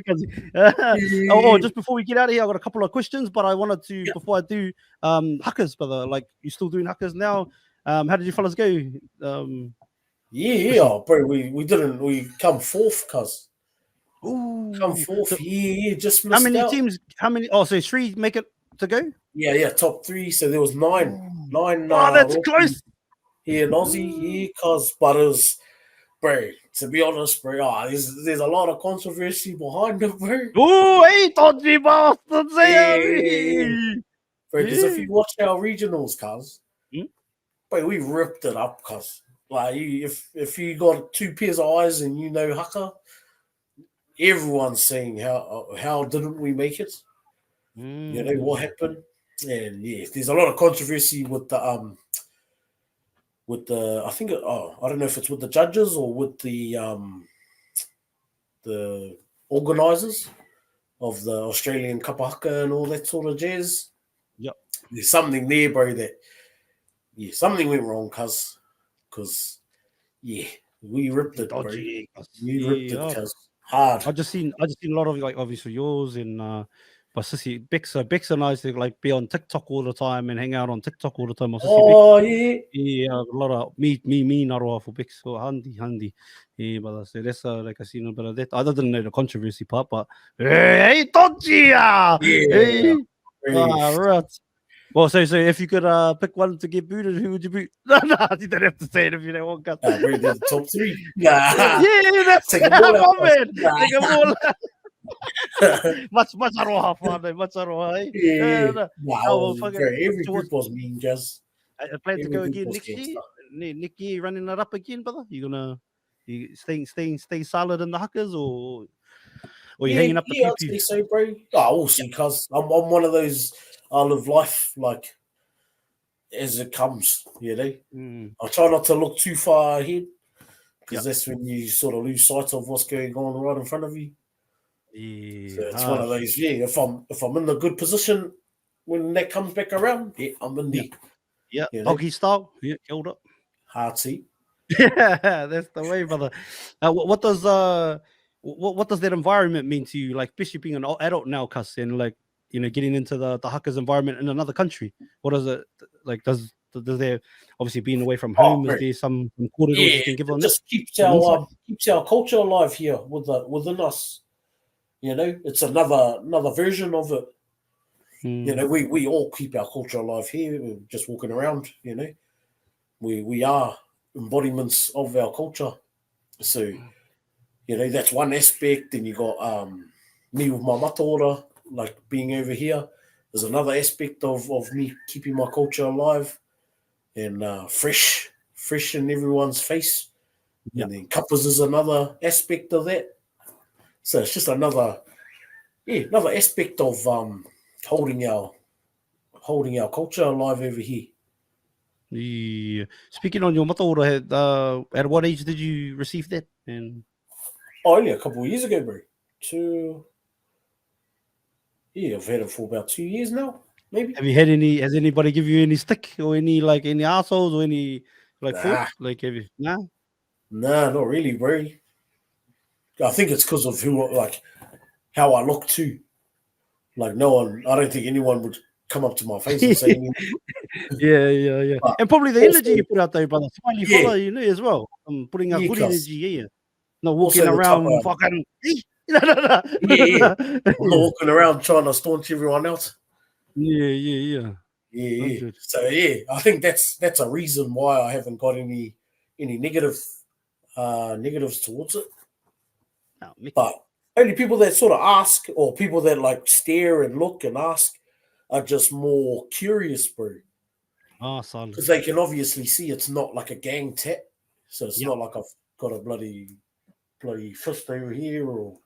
S2: yeah,
S1: Just before we get out of here, I got a couple of questions, but I wanted to,
S2: yeah,
S1: before I do, hackers, brother. Like, you still doing hackers now? How did you fellas go?
S2: yeah,
S1: Especially,
S2: yeah, bro. We come fourth, cuz. Come
S1: Ooh.
S2: fourth,
S1: So
S2: just
S1: how
S2: missed
S1: many
S2: out.
S1: teams? How many? Oh, so 3 make it to go?
S2: Yeah, top 3. So there was 9.
S1: Ooh.
S2: 9
S1: Oh, that's
S2: Aussie
S1: close.
S2: here in Aussie, cause but it was, bro, to be honest, bro, there's a lot of controversy behind it, bro.
S1: Oh, hey, dodgy bastards.
S2: Yeah,
S1: Hey.
S2: bro, because if
S1: Yeah.
S2: you watch our regionals, cuz,
S1: Hmm?
S2: bro, we ripped it up, cuz. Like, if you got 2 pairs of eyes and you know haka, everyone's saying how didn't we make it? You know what happened? And yeah, there's a lot of controversy with the I think I don't know if it's with the judges or with the organisers of the Australian kapahaka and all that sort of jazz.
S1: Yep.
S2: There's something there, bro, that something went wrong, because we ripped it, bro.
S1: Dodgy.
S2: We ripped it,
S1: Yeah.
S2: cuz hard.
S1: I just seen a lot of like obviously yours and my sissy Bix and I used to like be on TikTok all the time and hang out on TikTok all the time. My sissy Bix.
S2: Oh yeah,
S1: Yeah, a lot of me naroa for Bix. So handy. Yeah, but so that's like I seen a bit of that. I didn't know the controversy part, but hey, dodgy,
S2: yeah.
S1: hey,
S2: Really.
S1: right. Well, so if you could pick one to get booted, who would you boot? No, you don't have to say it if you don't want to.
S2: Bro, they're the top 3. Nah,
S1: Yeah, that's
S2: take them all out.
S1: my man.
S2: Nah.
S1: Take them all. Much aroha, father. Much aroha, eh?
S2: Yeah.
S1: No. Oh, well,
S2: Wow,
S1: fucking.
S2: bro, every
S1: So
S2: group was mean, Jazz.
S1: I plan to
S2: Every
S1: go
S2: group
S1: again
S2: was
S1: next
S2: gangster.
S1: year. Next year, running it up again, brother. You stay solid in the huckers, or you hanging up the pew
S2: I'd
S1: pew?
S2: say so, bro. Oh, we'll see, cuz I'm one of those. I live life like as it comes,
S1: Mm,
S2: I try not to look too far ahead
S1: yeah,
S2: because that's when you sort of lose sight of what's going on right in front of you. So
S1: yeah,
S2: it's one of those. Yeah, if I'm in the good position when that comes back around, I'm in
S1: yeah,
S2: there.
S1: yeah.
S2: You know,
S1: Doggy style. Yeah, killed it.
S2: hard seat.
S1: Yeah, that's the way, brother. What does that environment mean to you? Like, especially being an adult now, cuss, and like getting into the hackers environment in another country. What does it like? Does there obviously being away from
S2: Oh,
S1: home? Is
S2: bro.
S1: there some corridors
S2: Yeah,
S1: you can give
S2: it
S1: on that?
S2: just keeps
S1: Some insight.
S2: our culture alive here within us. It's another version of it.
S1: Mm,
S2: We all keep our culture alive here. We're just walking around. We are embodiments of our culture. So that's one aspect. Then you got me with my mataora, like being over here. There's another aspect of me keeping my culture alive and fresh in everyone's face.
S1: yeah.
S2: And then kapas is another aspect of that. So it's just another aspect of holding our culture alive over here.
S1: Yeah. Speaking on your mataora, at what age did you receive that? And
S2: Only a couple of years ago, bro. I've had it for about 2 years now, maybe.
S1: have you had any? Has anybody give you any stick or any assholes or any like
S2: Nah,
S1: fault? Like have you? Nah.
S2: not really, bro. I think it's because of how I look too. Like no one, I don't think anyone would come up to my face and say anything.
S1: Yeah.
S2: But
S1: And probably the
S2: also,
S1: energy you put out there, brother. Smiley
S2: yeah,
S1: fella, as well. Putting out good
S2: cuz
S1: energy, yeah. Not walking
S2: also the type
S1: around
S2: of
S1: fucking. No.
S2: yeah. I'm not walking around trying to staunch everyone else.
S1: Yeah.
S2: Yeah.
S1: 100.
S2: So I think that's a reason why I haven't got any negatives towards it.
S1: Oh, Mickey.
S2: But only people that sort of ask or people that like stare and look and ask are just more curious, bro.
S1: Ah, solid.
S2: Because they can obviously see it's not like a gang tat. So it's
S1: Yep.
S2: not like I've got a bloody fist over here or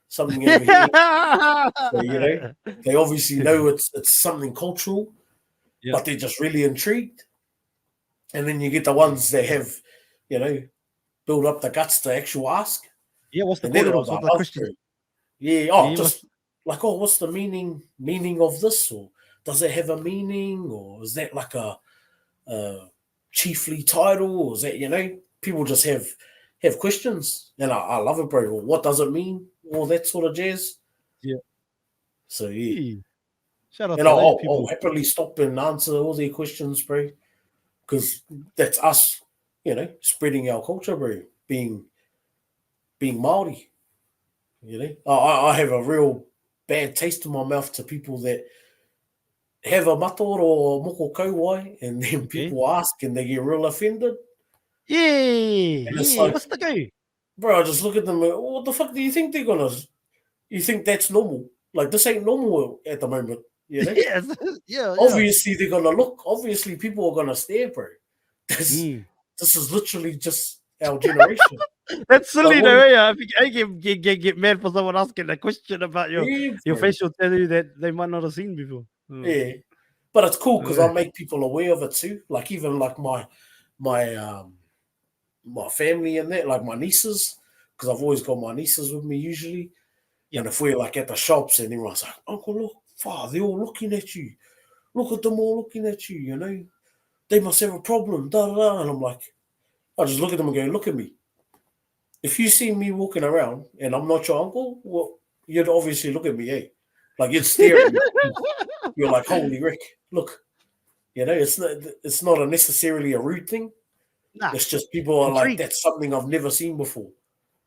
S2: something over here. So, they obviously know it's something cultural,
S1: Yeah.
S2: but they're just really intrigued. And then you get the ones that have, build up the guts to actually ask.
S1: Yeah, what's the
S2: And they're the ones
S1: corridors?
S2: I
S1: What the
S2: love,
S1: questions?
S2: bro. Yeah,
S1: Yeah,
S2: just like, what's the meaning of this? Or does it have a meaning? Or is that like a chiefly title? Or is that, people just have questions. And I love it, bro. Well, what does it mean? All that sort of jazz.
S1: Yeah.
S2: So, yeah.
S1: Shout out
S2: And
S1: to those
S2: I'll
S1: people.
S2: happily stop and answer all their questions, bro. Because that's us, spreading our culture, bro. Being Maori. You know, I have a real bad taste in my mouth to people that have a matoro or moko kauai, and then
S1: Okay.
S2: people ask and they get real offended.
S1: Yeah,
S2: And it's
S1: yeah.
S2: like,
S1: What's the go?
S2: bro, I just look at them and, what the fuck do you think they're gonna? You think that's normal? Like, this ain't normal at the moment, you know?
S1: Yes, yeah, yeah.
S2: Obviously, they're gonna look. Obviously, people are gonna stare, bro. This,
S1: Mm.
S2: this is literally just our generation.
S1: That's
S2: Like,
S1: silly
S2: what?
S1: though. Yeah, I get mad for someone asking a question about
S2: Yeah,
S1: your
S2: bro.
S1: facial tattoo that they might not have seen before. Oh.
S2: Yeah, but it's cool because
S1: Uh,
S2: I make people aware of it too. Like even like my my family and that, like my nieces, because I've always got my nieces with me usually.
S1: yeah.
S2: And if we're like at the shops and everyone's like, Uncle, look, they're all looking at you. Look at them all looking at you, you know. They must have a problem, da da da. And I'm like, I just look at them and go, look at me. If you see me walking around and I'm not your uncle, well, you'd obviously look at me, eh? Like you'd stare at me. You're like, holy Rick, look. You know, it's not necessarily a rude thing.
S1: Nah,
S2: It's just people are like,
S1: intrigue.
S2: that's something I've never seen before.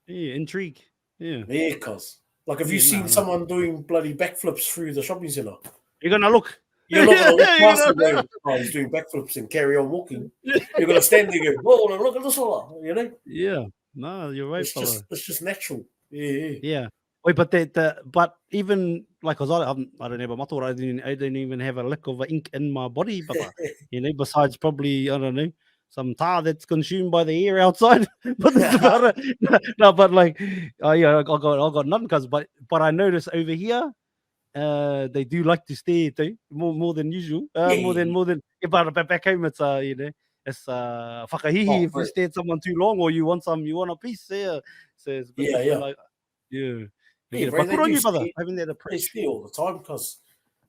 S1: Yeah, intrigue. Yeah,
S2: Yeah, cuz. Like if
S1: yeah.
S2: you've seen
S1: No.
S2: someone doing bloody backflips through the shopping centre,
S1: You're gonna look.
S2: you're not gonna walk
S1: You're
S2: past and
S1: gonna...
S2: go, oh, he's doing backflips and carry on walking. You're gonna stand there and go, whoa, look at this fella, you know?
S1: Yeah. No, you're right, fella.
S2: It's just natural. Yeah.
S1: Yeah. Wait, but but even like, cause I don't have a matua, I didn't even have a lick of ink in my body, but you know, besides probably I don't know some tar that's consumed by the air outside, but that's about it. No, but like, yeah, I got none, cause but I notice over here, they do like to stare too, more than usual,
S2: Yeah.
S1: more than. Yeah, but back home it's you know. It's whakahihi
S2: Oh,
S1: if you
S2: bro.
S1: stare at someone too long or you want a piece, yeah. So it's a bit
S2: Yeah,
S1: different.
S2: yeah.
S1: Like, yeah. You
S2: Yeah,
S1: get it.
S2: bro,
S1: But
S2: they
S1: good on
S2: do
S1: you, brother.
S2: stay
S1: Having that
S2: they
S1: approach.
S2: stay all the time because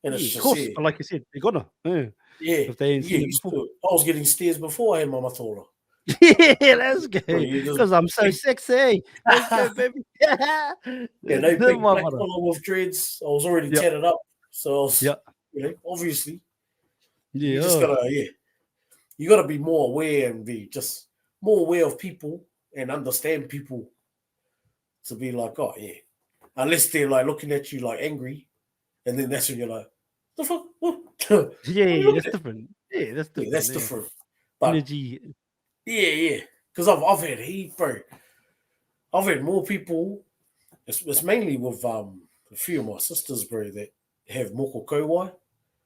S2: and
S1: Yeah,
S2: it's
S1: of
S2: just
S1: course. But like you said, they're gonna. Yeah.
S2: yeah,
S1: If they ain't
S2: you get
S1: seen it
S2: used
S1: before.
S2: to it. I was getting stares before I had my matora.
S1: Yeah, let's go.
S2: Bro, you just
S1: Because I'm so
S2: big
S1: sexy. Let's go, baby. Yeah.
S2: you know, big
S1: My
S2: black
S1: brother.
S2: fella with dreads. I was already
S1: Yeah.
S2: tatted up. So I was,
S1: Yeah.
S2: obviously you just
S1: Yeah.
S2: gotta you gotta be more aware and be just more aware of people and understand people to be like, oh yeah. Unless they're like looking at you like angry, and then that's when you're like, the fuck? What?
S1: Yeah,
S2: What are you
S1: yeah, that's
S2: looking at?
S1: different. Yeah, that's
S2: Yeah,
S1: different.
S2: that's
S1: Yeah.
S2: different. But
S1: Energy.
S2: yeah. Because I've had heat, bro. I've had more people. It's mainly with a few of my sisters, bro, that have moko kauai.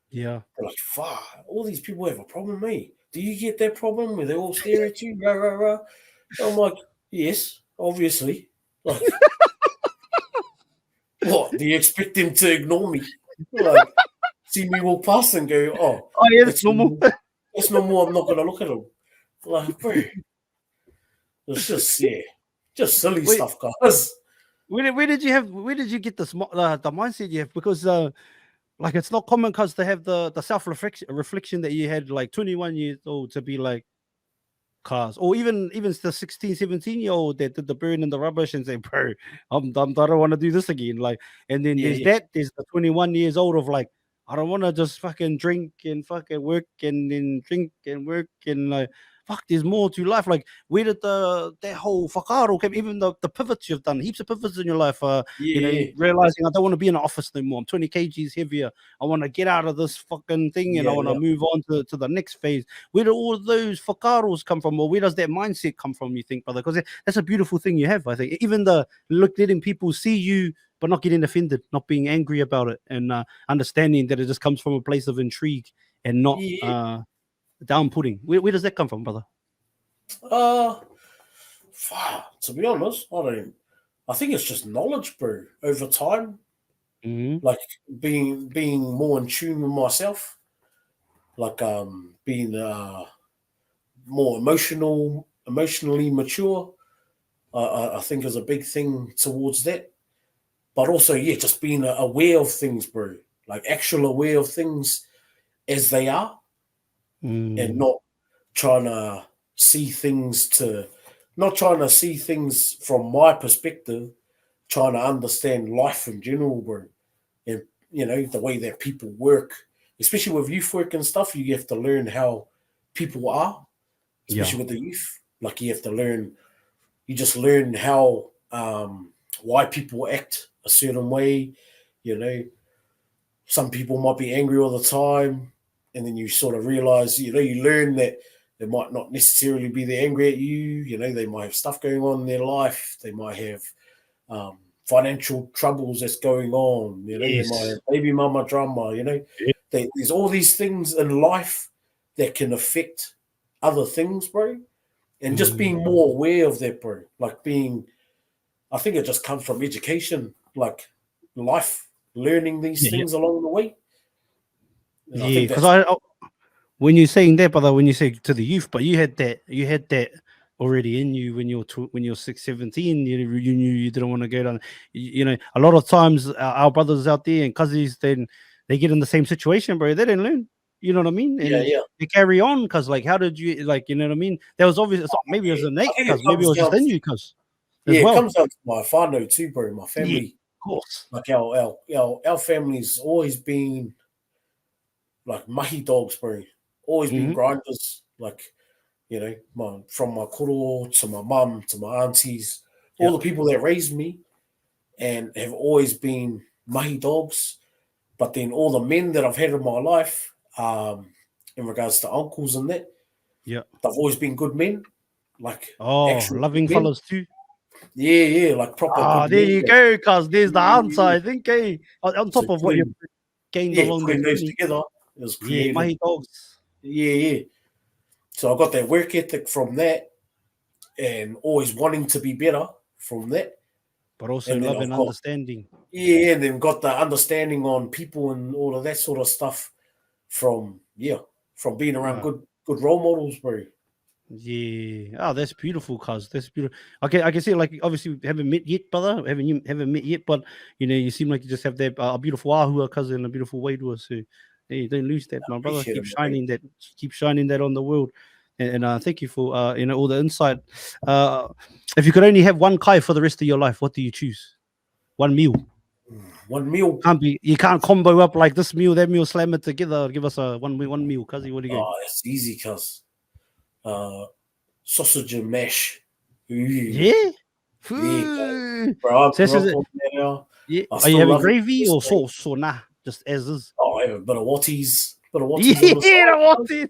S1: Yeah.
S2: They're like, fuck, all these people have a problem, mate. Do you get that problem where they all stare at you? Rah, rah, rah. I'm like, yes, obviously. Like, what? Do you expect them to ignore me? Like, see me walk past and go, oh,
S1: Oh, yeah, that's
S2: that's
S1: normal.
S2: normal. That's normal. I'm not going to look at them. Like, bro, it's just, just silly
S1: Wait,
S2: stuff, guys.
S1: where did you get the mindset you have? Because like it's not common cause to have the self reflection that you had like 21 years old to be like cars or even the 16, 17-year-old that did the burn in the rubbish and say, bro, I don't want to do this again. Like, and then
S2: Yeah,
S1: there's the 21 years old of like, I don't want to just fucking drink and fucking work and then drink and work and like, fuck, there's more to life. Like, where did that whole whakaaro come? Even the pivots you've done, heaps of pivots in your life. You know,
S2: yeah,
S1: realizing I don't want to be in an office no more. I'm 20 kgs heavier. I want to get out of this fucking thing and I
S2: yeah,
S1: want to
S2: yeah.
S1: move on to the next phase. Where do all those whakaaros come from, or where does that mindset come from? You think, brother? Because that's a beautiful thing you have. I think even the letting people see you, but not getting offended, not being angry about it, and understanding that it just comes from a place of intrigue and not
S2: Yeah.
S1: down putting. Where does that come from, brother?
S2: Uh, to be honest, I don't. I think it's just knowledge, bro. Over time,
S1: Mm-hmm.
S2: like being more in tune with myself, like being more emotionally mature. I think is a big thing towards that. But also, yeah, just being aware of things, bro. Like actual aware of things as they are, and
S1: Mm.
S2: not trying to see things to, not trying to see things from my perspective, trying to understand life in general, bro. And the way that people work, especially with youth work and stuff, you have to learn how people are,
S1: Yeah.
S2: especially with the youth. Like you have to learn, you just learn how why people act a certain way. Some people might be angry all the time, and then you sort of realize, you learn that they might not necessarily be that angry at you. They might have stuff going on in their life. They might have financial troubles that's going on. They might have baby mama drama. There's all these things in life that can affect other things, bro. And just being more aware of that, bro. I think it just comes from education, like life, learning these things along the way. And
S1: yeah, because when you're saying that, brother, when you say to the youth, but you had that already in you when you're 6, 17. You knew you didn't want to go down. A lot of times our brothers out there and cousins, then they get in the same situation, bro. They didn't learn. You know what I mean? And they carry on because, like, how did you, like, you know what I mean? There was obviously maybe it was innate, because maybe it was just in you, because
S2: it comes down to my whānau too, bro. My family,
S1: of course.
S2: Like our family's always been like mahi dogs, bro. Always been grinders, like, from my koro to my mum to my aunties, all the people that raised me, and have always been mahi dogs. But then all the men that I've had in my life, in regards to uncles and that, they've always been good men, like
S1: loving fellas too.
S2: Yeah, like proper. Good
S1: there
S2: men,
S1: you go, cuz there's the answer, I think. On top of what you gained along the
S2: those
S1: journey.
S2: together, it was creative.
S1: Mahi dogs.
S2: Yeah. So I got that work ethic from that, and always wanting to be better from that.
S1: But also love and understanding.
S2: Yeah, and then got the understanding on people and all of that sort of stuff from being around good role models, bro.
S1: Yeah. That's beautiful, cuz. That's beautiful. Okay, I can see, like, obviously we haven't met yet, brother. Haven't met yet, but you seem like you just have that a beautiful ahua cousin, a beautiful waidua. So hey, don't lose that, my brother. Keep shining that on the world. And thank you for all the insight. If you could only have one kai for the rest of your life, what do you choose? One meal.
S2: One meal.
S1: You can't combo up like this meal, that meal, slam it together. Give us a one meal, cuzzy. What do you go?
S2: Oh, that's easy, cuz. Sausage and mash. Ooh.
S1: Yeah.
S2: Bro, I grew up on that now.
S1: Yeah. Are you having gravy or sauce or nah? Just as is.
S2: Oh, I have a bit of watties.
S1: Yeah, the watties.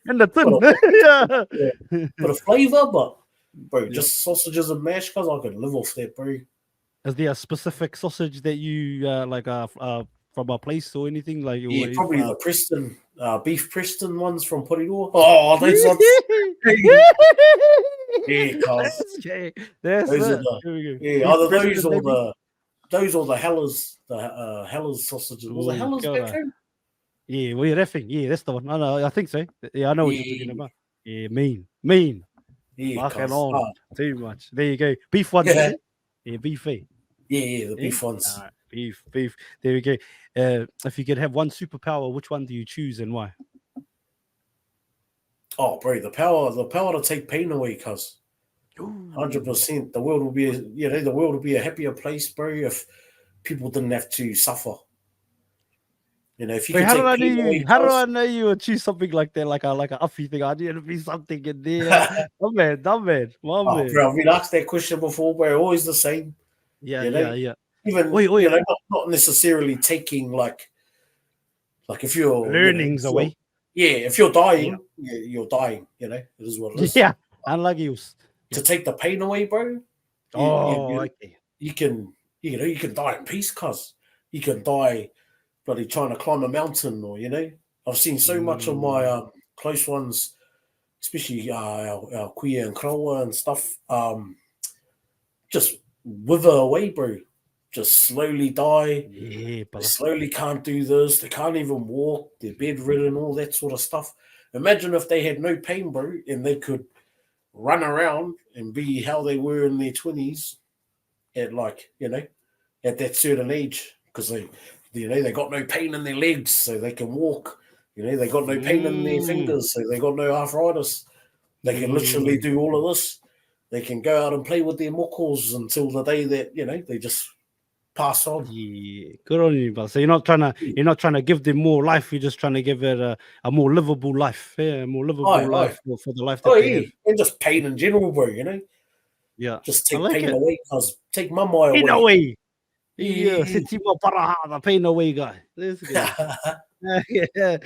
S1: And the tin.
S2: Bit of flavour, but bro, just sausages and mash, because I could live off that, bro.
S1: Is there a specific sausage that you like from a place or anything? Like,
S2: probably the Preston beef Preston ones from Porirua. Oh, those ones. Yeah, cuz.
S1: Those
S2: are those or the Hellers sausages. Was it Hellers back home?
S1: Yeah, well, you're effing. Yeah, that's the one. I think so. Yeah, I know what you're talking about. Yeah, mean.
S2: Yeah,
S1: on too much. There you go. Beef ones. Yeah, beef.
S2: Yeah, the beef ones.
S1: Beef. There we go. If you could have one superpower, which one do you choose and why?
S2: Oh, bro, the power to take pain away, cuz. 100%. The world will be a happier place, bro, if people didn't have to suffer. If you
S1: how do I know you would choose something like that, like a uffy thing? I need to be something in there. Dumb man.
S2: Bro, I've been asked that question before, bro. Always the same.
S1: Yeah.
S2: Even not necessarily taking like if you're
S1: learnings away.
S2: Yeah, if you're dying, you're dying. It is what it is.
S1: Yeah, unlucky.
S2: To take the pain away, bro.
S1: Okay.
S2: You can die in peace, cuz you can die bloody trying to climb a mountain, or I've seen so much of my close ones, especially our queer and krawa and stuff, just wither away, bro. Just slowly die.
S1: Yeah,
S2: they slowly can't do this. They can't even walk. They're bedridden, all that sort of stuff. Imagine if they had no pain, bro, and they could run around and be how they were in their 20s at at that certain age, because they got no pain in their legs, so they can walk. They got no pain in their fingers, so they got no arthritis. They can literally do all of this. They can go out and play with their mokos until the day that they just pass on.
S1: Yeah, good on you, brother. So you're not trying to give them more life. You're just trying to give it a more livable life. Yeah, a more livable life for the life that they have.
S2: And just pain in general, bro.
S1: Yeah.
S2: Just
S1: I
S2: take
S1: like
S2: pain
S1: it.
S2: away, cuz take mamai
S1: Pain
S2: away.
S1: away.
S2: Yeah.
S1: Yeah. Setima Paraha, the pain away guy. This guy. Yeah.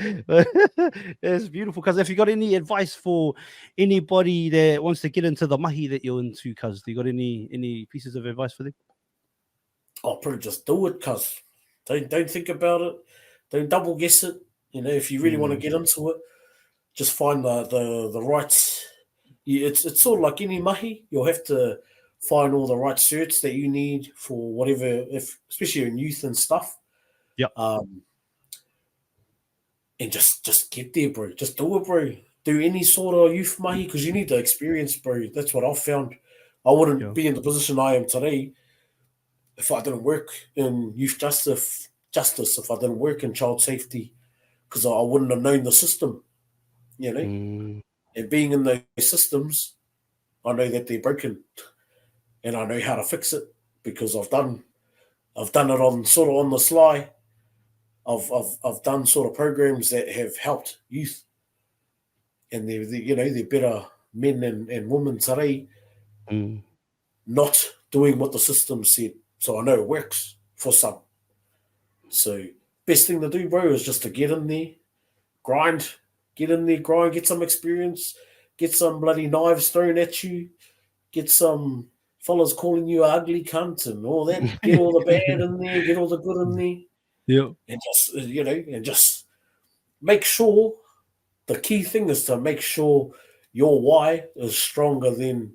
S1: It's beautiful. Because if you got any advice for anybody that wants to get into the mahi that you're into, cuz do you got any pieces of advice for them?
S2: I'll probably just do it, cuz. Don't think about it. Don't double guess it. You know, if you really want to get into it, just find the right. It's sort of like any mahi. You'll have to find all the right certs that you need for whatever, if especially in youth and stuff.
S1: Yep.
S2: And just get there, bro. Just do it, bro. Do any sort of youth mahi because you need the experience, bro. That's what I've found. I wouldn't be in the position I am today if I didn't work in youth justice if I didn't work in child safety, because I wouldn't have known the system, you know. And being in those systems, I know that they're broken, and I know how to fix it because I've done it on sort of on the sly. I've done sort of programs that have helped youth, and they're better men and women today, not doing what the system said. So I know it works for some. So best thing to do, bro, is just to get in there, grind, get some experience, get some bloody knives thrown at you, get some fellas calling you an ugly cunt and all that. Get all the bad in there, get all the good in there.
S1: Yeah.
S2: And just make sure, the key thing is to make sure your why is stronger than,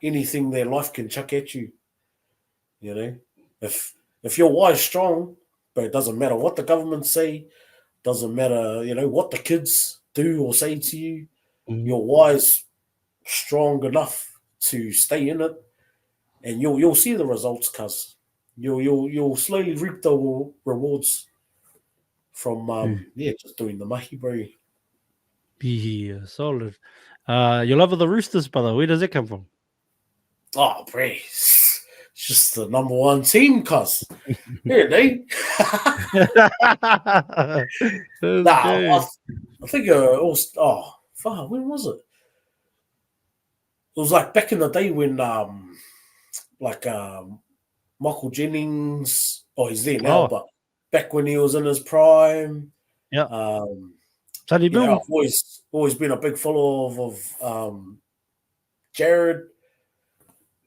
S2: anything that life can chuck at you. You know, if your why is strong, but it doesn't matter what the government say, doesn't matter, what the kids do or say to you, your why is strong enough to stay in it, and you'll see the results, cuz you'll slowly reap the rewards from just doing the mahi, bro.
S1: Yeah, solid. Your love of the Roosters, brother. Where does it come from?
S2: Oh, bro, it's just the number one team, cuz. Yeah, they. I think it was. Oh, fuck, when was it? It was like back in the day when, Michael Jennings. Oh, he's there now, but back when he was in his prime.
S1: Yeah.
S2: I've always been a big follower of Jared.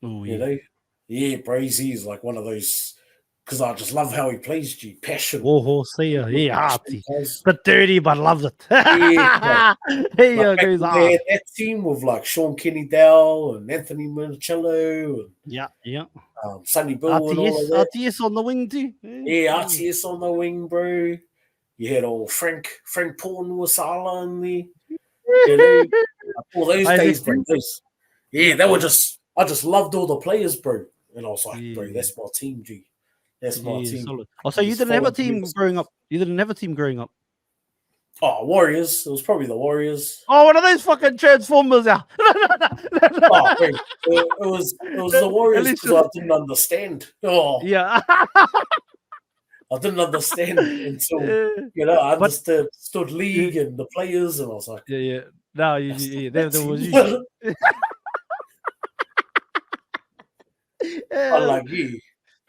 S1: Oh,
S2: yeah, Brazy's like one of those, because I just love how he plays. Passion.
S1: Hearty, but dirty, but loves it.
S2: They had that team with like Sean Kenny Dowell and Anthony Minicello.
S1: And,
S2: Sonny Bill and all of that.
S1: RTS on the wing too.
S2: Yeah, RTS on the wing, bro. You had old Frank Pornuasala in there. All those days, bro. They were just. I just loved all the players, bro. And I was like, bro, that's my team, G. That's my team.
S1: Solid. Oh, so you didn't have a team growing up? You didn't have a team growing up?
S2: Oh, Warriors. It was probably the Warriors.
S1: Oh, one of those fucking Transformers, yeah.
S2: Oh, bro. It was the Warriors because I didn't understand. Oh.
S1: Yeah.
S2: I didn't understand until, I understood league and the players, and I was like...
S1: Yeah. No, there was you.
S2: I like you.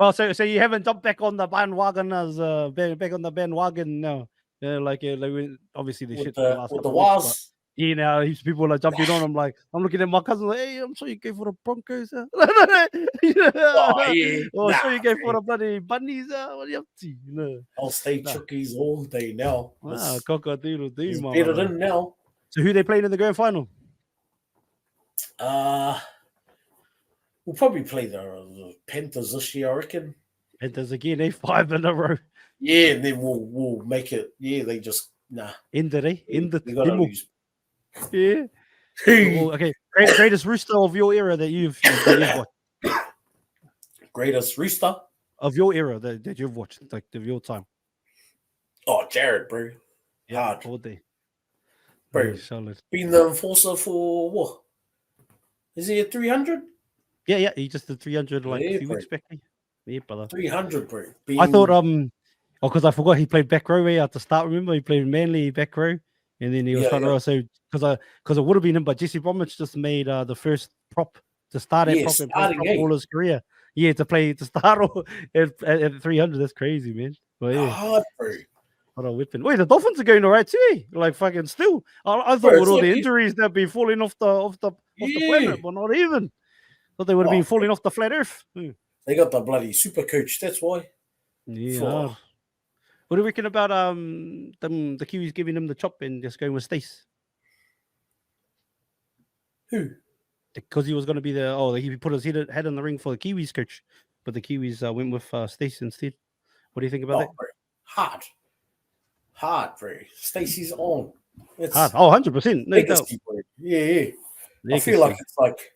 S1: Oh, so you haven't jumped back on the bandwagon back on the bandwagon now? Like obviously the shit the last
S2: with the
S1: weeks,
S2: Waz.
S1: Yeah, now people are jumping on. I'm looking at my cousin like, hey, I'm sure you go for the Broncos.
S2: Oh,
S1: yeah. Sure you go for the bloody bunnies. What are you up to?
S2: I'll stay chookies all day now.
S1: Cock-a-doodle-doo, man.
S2: Better than now.
S1: So who they playing in the grand final?
S2: We'll probably play the Panthers this year, I reckon.
S1: Panthers again, 5 in a row.
S2: Yeah, and then we'll make it. Yeah, they just
S1: End it.
S2: They gotta lose.
S1: Yeah. Okay. Greatest Rooster of your era that you've watched.
S2: Greatest Rooster
S1: of your era that you've watched, like of your time.
S2: Oh, Jared, bro.
S1: Yeah,
S2: hard
S1: all day.
S2: Bro,
S1: solid.
S2: Been the enforcer for what? Is he at 300?
S1: Yeah, he just did 300 a few weeks back. Yeah, brother.
S2: 300, bro.
S1: I thought because I forgot he played back row at the start. Remember, he played Manly back row, and then he was front row. So because it would have been him, but Jesse Bromwich just made the first prop to start at
S2: Yeah,
S1: prop and play
S2: starting,
S1: prop
S2: eh?
S1: all his career. Yeah, to start at 300. That's crazy, man. But yeah,
S2: Hard, bro.
S1: what a weapon. Wait, the Dolphins are going all right too, eh? Like fucking still. I thought
S2: Bro,
S1: with
S2: it's
S1: all the
S2: like
S1: injuries that be falling off the
S2: yeah.
S1: planet, but not even. Thought they would have
S2: Oh,
S1: been falling off the flat earth.
S2: they got the bloody super coach. That's why.
S1: Yeah.
S2: For
S1: Hard. What do you reckon about the Kiwis giving him the chop and just going with Stace?
S2: who?
S1: Because he was going to be he put his head in the ring for the Kiwis coach, but the Kiwis went with Stace instead. What do you think about that?
S2: Bro. Hard, bro. Stacey's on. It's
S1: Hard. Oh, 100%. No doubt.
S2: legacy, bro. Yeah. I feel
S1: Legacy.
S2: like it's like,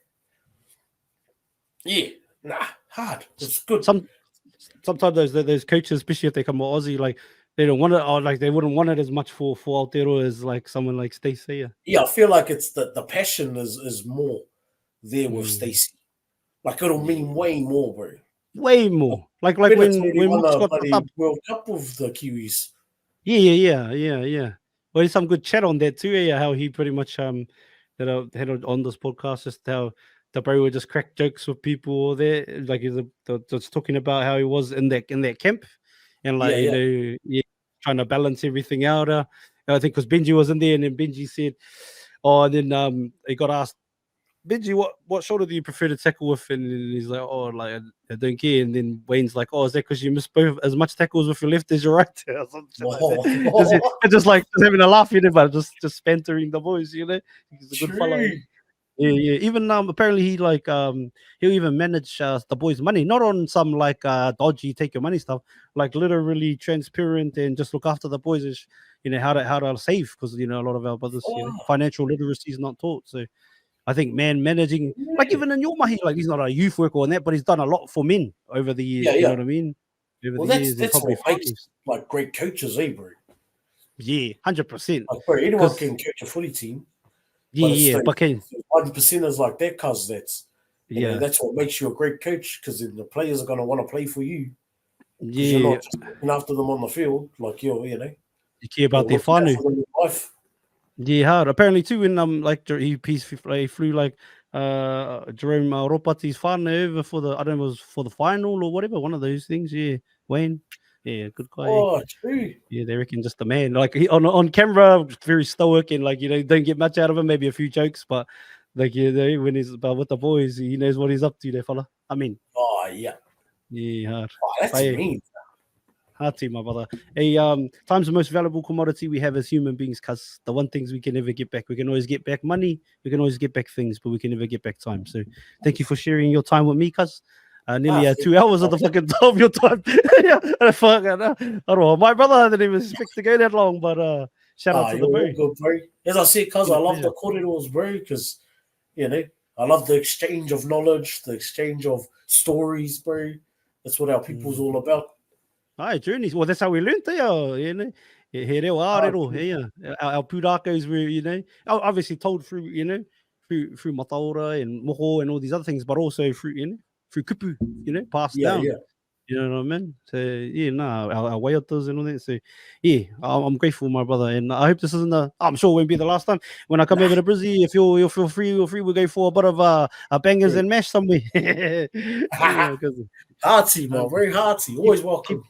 S2: hard. It's good.
S1: Sometimes those coaches, especially if they come more Aussie, like they don't want it, or like they wouldn't want it as much for Aotearoa as like someone like Stacey.
S2: Yeah, I feel like it's the passion is more there with Stacey. Like it'll mean way more, bro.
S1: Way more. Like
S2: Bennett
S1: when
S2: won
S1: Mook's
S2: a
S1: got
S2: bloody
S1: up.
S2: World Cup with the Kiwis.
S1: Yeah. Well, there's some good chat on that too. Yeah, how he pretty much that I had on this podcast, just how the bro would just crack jokes with people there, like he's just talking about how he was in that camp, and like trying to balance everything out. I think because Benji was in there, and then Benji said, and then he got asked, Benji, what shoulder do you prefer to tackle with? And he's like, like I don't care. And then Wayne's like, is that because you miss both as much tackles with your left as your right? Or something like that. just having a laugh, but just bantering the boys, He's a good fellow. Yeah. Even apparently he he'll even manage the boys' money, not on some like dodgy take your money stuff, like literally transparent and just look after the boys, how to save, because a lot of our brothers, financial literacy is not taught. So I think managing, like even in your mahi, like he's not a youth worker on that, but he's done a lot for men over the years. You know what I mean?
S2: That's probably what makes like great coaches, bro.
S1: Yeah, 100%.
S2: Like, bro, anyone can coach a footy team.
S1: But
S2: 1%ers like that, cause that's what makes you a great coach, because the players are gonna want to play for you. You're not just looking after them on the field, like you
S1: care about their whānau. Yeah, hard. Apparently too, when he flew like Jerome Ropati's whānau over for I don't know, it was for the final or whatever, one of those things. Yeah, Wayne. Yeah, good guy.
S2: Oh, true.
S1: Yeah, they reckon just a man. Like on camera, very stoic and don't get much out of him. Maybe a few jokes, but like when he's with the boys, he knows what he's up to. There, fella. I mean.
S2: Oh yeah.
S1: Yeah, hard.
S2: Oh, that's mean.
S1: Hard to, my brother. Hey, time's the most valuable commodity we have as human beings, because the one things we can never get back. We can always get back money, we can always get back things, but we can never get back time. So thank you for sharing your time with me, cuz. Nearly 2 hours of the fucking top of your time. Yeah, I don't know. My brother, I didn't even expect to go that long, but shout out to the bro.
S2: Good, bro. As I said, cuz I love the corridors, bro, because I love the exchange of knowledge, the exchange of stories, bro. That's what our people's all about.
S1: Aye, journeys. Well, that's how we learned, He reo ārero, Our pūrakos were, obviously told through, through mataora and moho and all these other things, but also through, through kupu, passed down. Yeah. You know what I mean? So our waiatas and all that. So I'm grateful, my brother, and I hope this isn't I'm sure it won't be the last time when I come over to Brizzy. If you'll feel free, we'll go for a bit of a bangers and mash somewhere.
S2: Hearty, man, very hearty. Always welcome.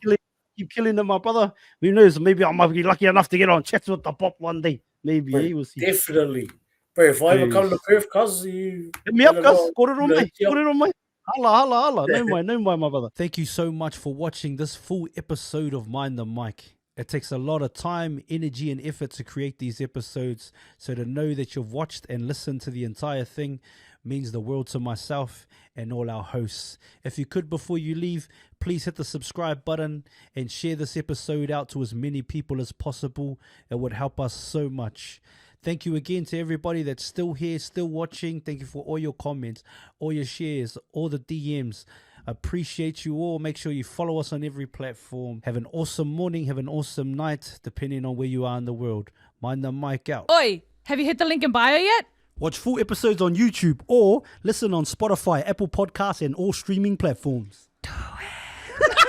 S1: Keep killing them, my brother. Who knows? Maybe I might be lucky enough to get on chats with the pop one day. Maybe,
S2: bro,
S1: we'll see.
S2: Definitely. Bro, if I ever come to Perth, cuz you
S1: hit me up, cuz. Put it on me. Holla. No mind, my brother. Thank you so much for watching this full episode of Mind the Mic. It takes a lot of time, energy, and effort to create these episodes. So to know that you've watched and listened to the entire thing means the world to myself and all our hosts. If you could, before you leave, please hit the subscribe button and share this episode out to as many people as possible. It would help us so much. Thank you again to everybody that's still here, still watching. Thank you for all your comments, all your shares, all the DMs. Appreciate you all. Make sure you follow us on every platform. Have an awesome morning. Have an awesome night, depending on where you are in the world. Mind the mic out.
S3: Oi, have you hit the link in bio yet?
S1: Watch full episodes on YouTube or listen on Spotify, Apple Podcasts, and all streaming platforms.
S3: Do it.